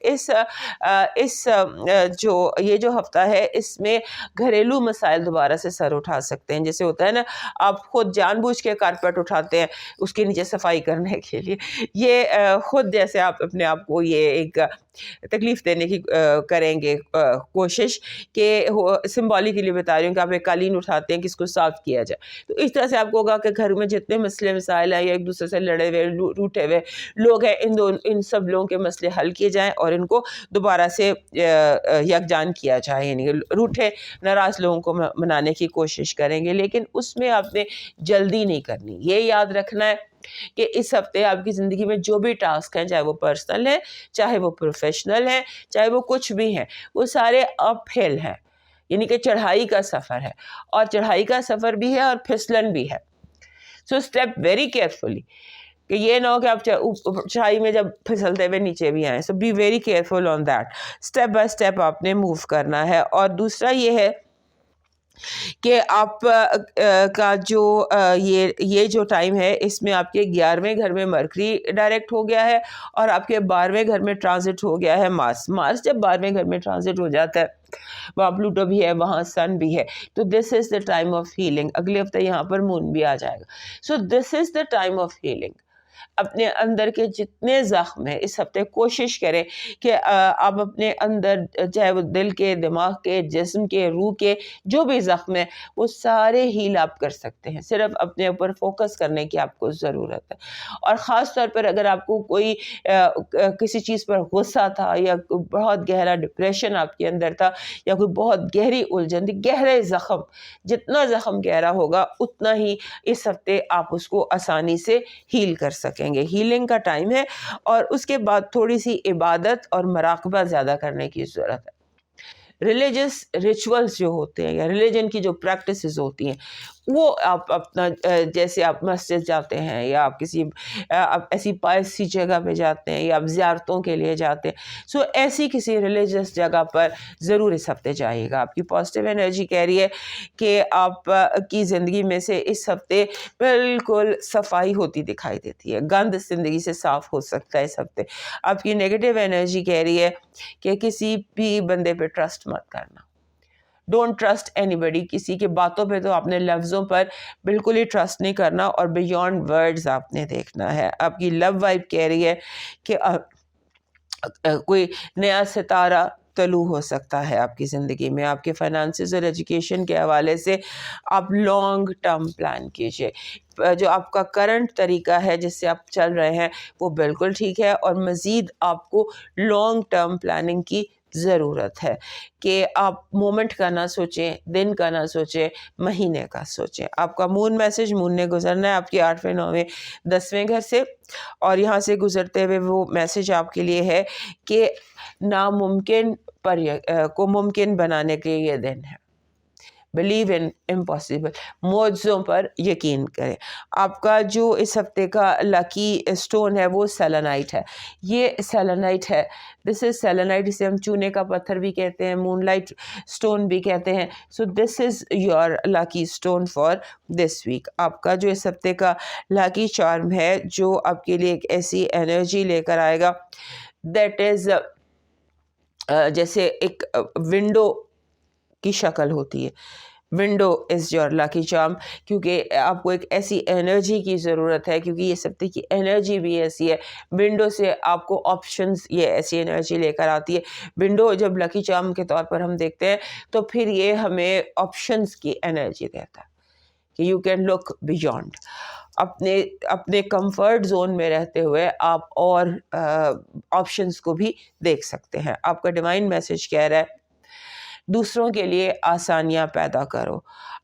یہ جو ہفتہ ہے اس میں گھریلو مسائل دوبارہ سے سر اٹھا سکتے ہیں. جیسے ہوتا ہے نا آپ خود جان بوجھ کے کارپیٹ اٹھاتے ہیں اس کے نیچے صفائی کرنے کے لیے, یہ خود جیسے آپ اپنے آپ کو یہ ایک تکلیف دینے کی کریں گے کوشش, کہ سمبولیکلی بتا رہی ہوں کہ آپ ایک قالین اٹھاتے ہیں کہ اس کو صاف کیا جائے. تو اس طرح سے آپ کو ہوگا کہ گھر میں جتنے مسئلے مسائل ہیں یا ایک دوسرے سے لڑے ہوئے روٹے ہوئے لوگ ہیں, ان سب لوگوں کے مسئلے حل کیے جائیں اور ان کو دوبارہ سے یکجان کیا جائے. یعنی روٹے ناراض لوگوں کو منانے کی کوشش کریں گے, لیکن اس میں آپ نے جلدی نہیں کرنی. یہ یاد رکھنا ہے کہ اس ہفتے آپ کی زندگی میں جو بھی ٹاسک ہیں, چاہے وہ پرسنل ہے, چاہے وہ پروفیشنل ہے, چاہے وہ کچھ بھی ہیں, وہ سارے اپ ہل ہیں, یعنی کہ چڑھائی کا سفر ہے, اور چڑھائی کا سفر بھی ہے اور پھسلن بھی ہے. سو اسٹیپ ویری کیئرفلی, کہ یہ نہ ہو کہ آپ چڑھائی میں جب پھسلتے ہوئے نیچے بھی آئیں. So be very careful on that. Step by step آپ نے موو کرنا ہے. اور دوسرا یہ ہے کہ آپ کا جو یہ جو ٹائم ہے اس میں آپ کے 11ویں گھر میں مرکری ڈائریکٹ ہو گیا ہے اور آپ کے 12ویں گھر میں ٹرانزٹ ہو گیا ہے مارس جب 12ویں گھر میں ٹرانزٹ ہو جاتا ہے وہاں پلوٹو بھی ہے وہاں سن بھی ہے تو this is the time of healing. اگلے ہفتے یہاں پر مون بھی آ جائے گا. سو this is the time of healing. اپنے اندر کے جتنے زخم ہیں اس ہفتے کوشش کریں کہ آپ اپنے اندر چاہے وہ دل کے دماغ کے جسم کے روح کے جو بھی زخم ہیں وہ سارے ہیل آپ کر سکتے ہیں. صرف اپنے اوپر فوکس کرنے کی آپ کو ضرورت ہے. اور خاص طور پر اگر آپ کو کوئی کسی چیز پر غصہ تھا یا بہت گہرا ڈپریشن آپ کے اندر تھا یا کوئی بہت گہری الجھن تھی, گہرے زخم, جتنا زخم گہرا ہوگا اتنا ہی اس ہفتے آپ اس کو آسانی سے ہیل کر سکیں گے. ہیلنگ کا ٹائم ہے اور اس کے بعد تھوڑی سی عبادت اور مراقبہ زیادہ کرنے کی ضرورت ہے. ریلیجس ریچولز جو ہوتے ہیں یا ریلیجن کی جو پریکٹسز ہوتی ہیں وہ آپ اپنا جیسے آپ مسجد جاتے ہیں یا آپ کسی آپ ایسی پائس سی جگہ پہ جاتے ہیں یا آپ زیارتوں کے لیے جاتے ہیں, سو ایسی کسی ریلیجس جگہ پر ضرور اس ہفتے جائیے گا. آپ کی پازیٹیو انرجی کہہ رہی ہے کہ آپ کی زندگی میں سے اس ہفتے بالکل صفائی ہوتی دکھائی دیتی ہے, گند زندگی سے صاف ہو سکتا ہے اس ہفتے. آپ کی نیگیٹو انرجی کہہ رہی ہے کہ کسی بھی بندے پہ ٹرسٹ مت کرنا. ڈونٹ ٹرسٹ اینی بڈی. کسی کے باتوں پہ تو آپ نے لفظوں پر بالکل ہی ٹرسٹ نہیں کرنا اور بیونڈ ورڈز آپ نے دیکھنا ہے. آپ کی لو وائب کہہ رہی ہے کہ کوئی نیا ستارہ طلوع ہو سکتا ہے آپ کی زندگی میں. آپ کے فائنانسز اور ایجوکیشن کے حوالے سے آپ لانگ ٹرم پلان کیجئے. جو آپ کا کرنٹ طریقہ ہے جس سے آپ چل رہے ہیں وہ بالکل ٹھیک ہے اور مزید آپ کو لانگ ٹرم پلاننگ کی ضرورت ہے کہ آپ مومنٹ کا نہ سوچیں, دن کا نہ سوچیں, مہینے کا سوچیں. آپ کا مون میسج مون نے گزرنا ہے آپ کے 8ویں 9ویں 10ویں گھر سے اور یہاں سے گزرتے ہوئے وہ میسج آپ کے لیے ہے کہ ناممکن پر کو ممکن بنانے کے یہ دن ہے. بلیو ان امپاسبل, معجزوں پر یقین کریں. آپ کا جو اس ہفتے کا لکی اسٹون ہے وہ سیلنائٹ ہے. یہ سیلنائٹ ہے, دس از سیلنائٹ, اسے ہم چونے کا پتھر بھی کہتے ہیں, مون لائٹ اسٹون بھی کہتے ہیں. So this is your lucky stone for this week. آپ کا جو اس ہفتے کا لکی چارم ہے جو آپ کے لیے ایک ایسی انرجی لے کر آئے گا دیٹ از جیسے ایک ونڈو کی شکل ہوتی ہے. Window is your lucky charm, کیونکہ آپ کو ایک ایسی انرجی کی ضرورت ہے کیونکہ یہ سب کی انرجی بھی ایسی ہے. ونڈو سے آپ کو آپشنز, یہ ایسی انرجی لے کر آتی ہے. ونڈو جب لاکی چارم کے طور پر ہم دیکھتے ہیں تو پھر یہ ہمیں آپشنز کی انرجی دیتا ہے کہ یو کین لک بیونڈ. اپنے کمفرٹ زون میں رہتے ہوئے آپ اور آپشنز کو بھی دیکھ سکتے ہیں. آپ کا ڈیوائن میسج کہہ رہا ہے دوسروں کے لیے آسانیاں پیدا کرو,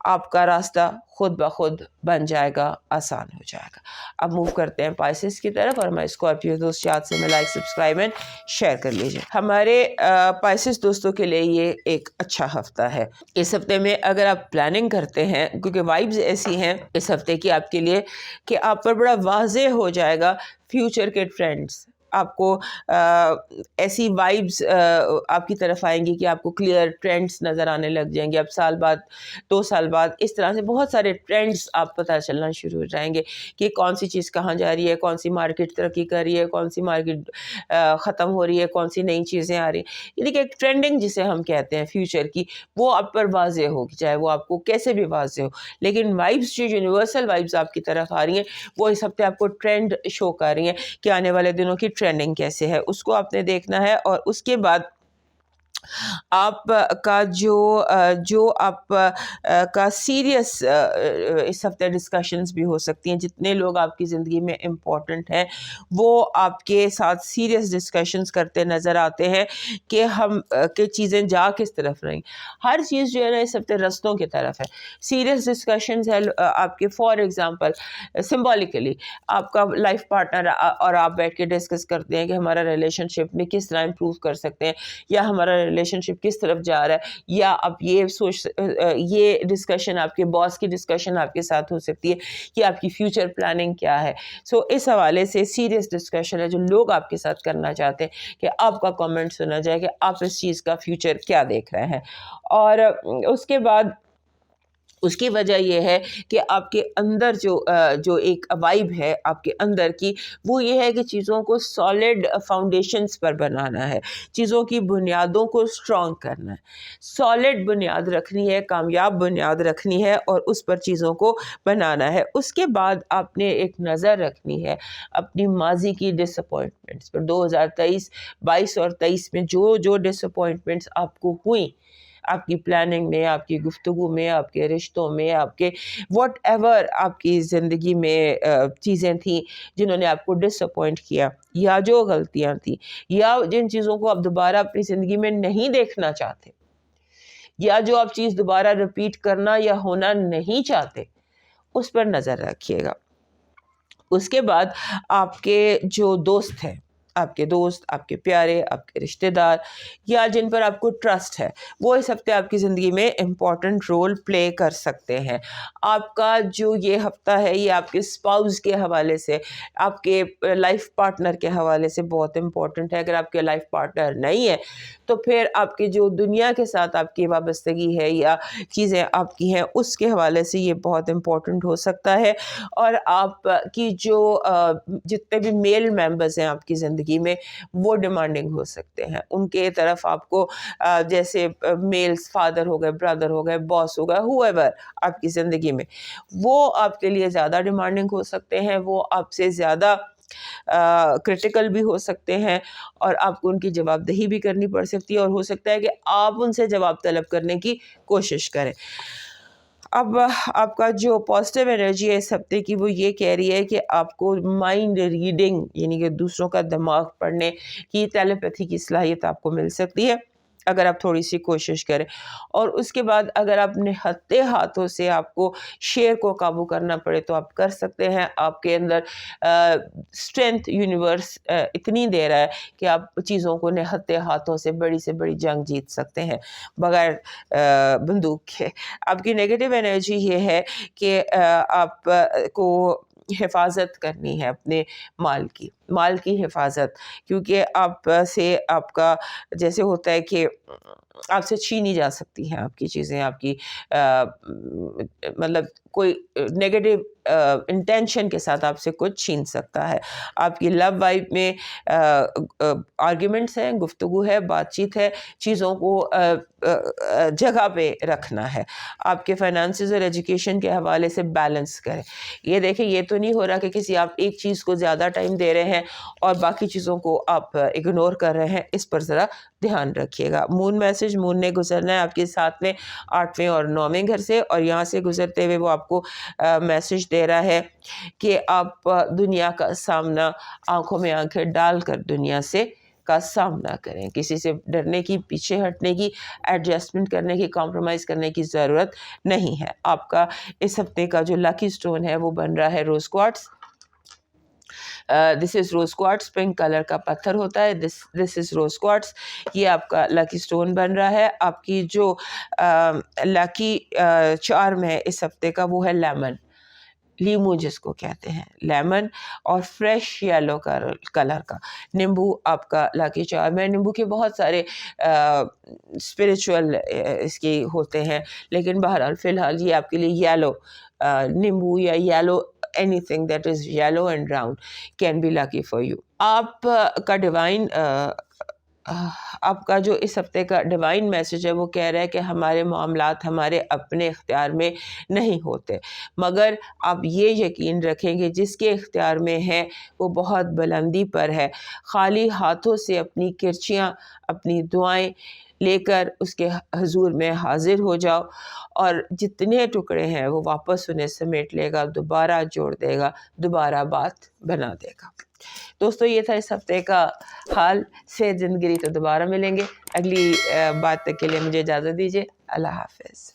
آپ کا راستہ خود بخود بن جائے گا, آسان ہو جائے گا. اب موو کرتے ہیں پائسس کی طرف اور ہمارے اسکارپیو دوست یاد سے میں لائک سبسکرائب اینڈ شیئر کر لیجیے. ہمارے پائسس دوستوں کے لیے یہ ایک اچھا ہفتہ ہے. اس ہفتے میں اگر آپ پلاننگ کرتے ہیں کیونکہ وائبز ایسی ہیں اس ہفتے کی آپ کے لیے کہ آپ پر بڑا واضح ہو جائے گا فیوچر کے ٹرینڈز. آپ کو ایسی وائبز آپ کی طرف آئیں گی کہ آپ کو کلیئر ٹرینڈز نظر آنے لگ جائیں گے. اب سال بعد 2 سال بعد اس طرح سے بہت سارے ٹرینڈز آپ پتہ چلنا شروع ہو جائیں گے کہ کون سی چیز کہاں جا رہی ہے, کون سی مارکیٹ ترقی کر رہی ہے, کون سی مارکیٹ ختم ہو رہی ہے, کون سی نئی چیزیں آ رہی ہیں. یعنی کہ ایک ٹرینڈنگ جسے ہم کہتے ہیں فیوچر کی وہ آپ پر واضح ہوگی, چاہے وہ آپ کو کیسے بھی واضح ہو. لیکن وائبز جو یونیورسل وائبز آپ کی طرف آ رہی ہیں وہ اس ہفتے آپ کو ٹرینڈ شو کر رہی ہیں کہ آنے والے دنوں کی ٹرینڈنگ کیسے ہے, اس کو آپ نے دیکھنا ہے. اور اس کے بعد آپ کا جو آپ کا سیریس اس ہفتے ڈسکشنز بھی ہو سکتی ہیں. جتنے لوگ آپ کی زندگی میں امپورٹنٹ ہیں وہ آپ کے ساتھ سیریس ڈسکشنز کرتے نظر آتے ہیں کہ ہم کہ چیزیں جا کس طرف رہیں. ہر چیز جو ہے نا اس ہفتے رستوں کی طرف ہے. سیریس ڈسکشنز ہے آپ کے. فار ایگزامپل سمبولیکلی آپ کا لائف پارٹنر اور آپ بیٹھ کے ڈسکس کرتے ہیں کہ ہمارا ریلیشن شپ میں کس طرح امپروو کر سکتے ہیں یا ہمارا ریلیشن شپ کس طرف جا رہا ہے, یا آپ یہ ڈسکشن آپ کے باس کی ڈسکشن آپ کے ساتھ ہو سکتی ہے کہ آپ کی فیوچر پلاننگ کیا ہے. سو اس حوالے سے سیریس ڈسکشن ہے جو لوگ آپ کے ساتھ کرنا چاہتے ہیں کہ آپ کا کامنٹ سنا جائے کہ آپ اس چیز کا فیوچر کیا دیکھ رہے ہیں. اور اس کے بعد اس کی وجہ یہ ہے کہ آپ کے اندر جو ایک وائب ہے آپ کے اندر کی، وہ یہ ہے کہ چیزوں کو سالڈ فاؤنڈیشنز پر بنانا ہے، چیزوں کی بنیادوں کو اسٹرانگ کرنا ہے، سالڈ بنیاد رکھنی ہے، کامیاب بنیاد رکھنی ہے اور اس پر چیزوں کو بنانا ہے۔ اس کے بعد آپ نے ایک نظر رکھنی ہے اپنی ماضی کی ڈس اپوائنٹمنٹس پر۔ 2023، 22 اور 23 میں جو ڈس اپوائنٹمنٹس آپ کو ہوئیں، آپ کی پلاننگ میں، آپ کی گفتگو میں، آپ کے رشتوں میں، آپ کے واٹ ایور آپ کی زندگی میں چیزیں تھیں جنہوں نے آپ کو ڈس اپوائنٹ کیا، یا جو غلطیاں تھیں، یا جن چیزوں کو آپ دوبارہ اپنی زندگی میں نہیں دیکھنا چاہتے، یا جو آپ چیز دوبارہ رپیٹ کرنا یا ہونا نہیں چاہتے، اس پر نظر رکھیے گا۔ اس کے بعد آپ کے جو دوست ہیں، آپ کے دوست، آپ کے پیارے، آپ کے رشتہ دار، یا جن پر آپ کو ٹرسٹ ہے، وہ اس ہفتے آپ کی زندگی میں امپورٹنٹ رول پلے کر سکتے ہیں۔ آپ کا جو یہ ہفتہ ہے یہ آپ کے اسپاؤس کے حوالے سے، آپ کے لائف پارٹنر کے حوالے سے بہت امپورٹنٹ ہے۔ اگر آپ کے لائف پارٹنر نہیں ہے تو پھر آپ کے جو دنیا کے ساتھ آپ کی وابستگی ہے یا چیزیں آپ کی ہیں، اس کے حوالے سے یہ بہت امپورٹنٹ ہو سکتا ہے۔ اور آپ کی جو جتنے بھی میل ممبرز ہیں آپ کی زندگی میں، وہ ڈیمانڈنگ ہو سکتے ہیں، ان کے طرف آپ کو جیسے میلز، فادر ہو گئے، برادر ہو گئے، باس ہو گئے، ہو ایور آپ کی زندگی میں، وہ آپ کے لیے زیادہ ڈیمانڈنگ ہو سکتے ہیں، وہ آپ سے زیادہ کرٹیکل بھی ہو سکتے ہیں، اور آپ کو ان کی جواب دہی بھی کرنی پڑ سکتی ہے، اور ہو سکتا ہے کہ آپ ان سے جواب طلب کرنے کی کوشش کریں۔ اب آپ کا جو پازیٹیو انرجی ہے اس ہفتے کی، وہ یہ کہہ رہی ہے کہ آپ کو مائنڈ ریڈنگ، یعنی کہ دوسروں کا دماغ پڑھنے کی، ٹیلیپیتھی کی صلاحیت آپ کو مل سکتی ہے اگر آپ تھوڑی سی کوشش کریں۔ اور اس کے بعد اگر آپ نہتے ہاتھوں سے آپ کو شیر کو قابو کرنا پڑے تو آپ کر سکتے ہیں۔ آپ کے اندر اسٹرینتھ یونیورس اتنی دے رہا ہے کہ آپ چیزوں کو نہتے ہاتھوں سے بڑی جنگ جیت سکتے ہیں بغیر بندوق کے۔ آپ کی نیگیٹو انرجی یہ ہے کہ آپ کو حفاظت کرنی ہے اپنے مال کی حفاظت، کیونکہ آپ سے آپ کا جیسے ہوتا ہے کہ آپ سے چھینی جا سکتی ہیں آپ کی چیزیں، آپ کی مطلب کوئی نیگیٹو انٹینشن کے ساتھ آپ سے کچھ چھین سکتا ہے۔ آپ کی لو وائب میں آرگیومنٹس ہیں، گفتگو ہے، بات چیت ہے، چیزوں کو جگہ پہ رکھنا ہے۔ آپ کے فائنانسز اور ایجوکیشن کے حوالے سے بیلنس کریں۔ یہ دیکھیں، یہ تو نہیں ہو رہا کہ کسی آپ ایک چیز کو زیادہ ٹائم دے رہے ہیں اور باقی چیزوں کو آپ اگنور کر رہے ہیں، اس پر ذرا دھیان رکھیے گا۔ مون نے گزرنا ہے آپ کے ساتھ میں 8ویں اور 9ویں گھر سے، اور یہاں سے گزرتے ہوئے وہ آپ کو میسج دے رہا ہے کہ آپ دنیا کا سامنا آنکھوں میں آنکھیں ڈال کر دنیا سے کا سامنا کریں۔ کسی سے ڈرنے کی، پیچھے ہٹنے کی، ایڈجسٹمنٹ کرنے کی، کمپرومائز کرنے کی ضرورت نہیں ہے۔ آپ کا اس ہفتے کا جو لکی سٹون ہے وہ بن رہا ہے روز کوارٹز۔ دس از روز کوارٹز، پنک کلر کا پتھر ہوتا ہے، دس از روز کوارٹز، یہ آپ کا لکی سٹون بن رہا ہے۔ آپ کی جو لکی چارم ہے اس ہفتے کا وہ ہے لیمن، لیمو جس کو کہتے ہیں، لیمن اور فریش یلو کلر کا نیمبو آپ کا لاکی چارم ہے۔ نیمبو کے بہت سارے اسپریچول اس کے ہوتے ہیں، لیکن بہرحال فی الحال یہ آپ کے لیے یلو نیمبو یا yellow anything that is yellow and round can be lucky for you۔ آپ کا جو اس ہفتے کا ڈیوائن میسج ہے وہ کہہ رہا ہے کہ ہمارے معاملات ہمارے اپنے اختیار میں نہیں ہوتے، مگر آپ یہ یقین رکھیں کہ جس کے اختیار میں ہے وہ بہت بلندی پر ہے۔ خالی ہاتھوں سے اپنی کرچیاں، اپنی دعائیں لے کر اس کے حضور میں حاضر ہو جاؤ، اور جتنے ٹکڑے ہیں وہ واپس انہیں سمیٹ لے گا، دوبارہ جوڑ دے گا، دوبارہ بات بنا دے گا۔ دوستو، یہ تھا اس ہفتے کا حال۔ صحت زندگی تو دوبارہ ملیں گے، اگلی بات تک کے لیے مجھے اجازت دیجیے۔ اللہ حافظ۔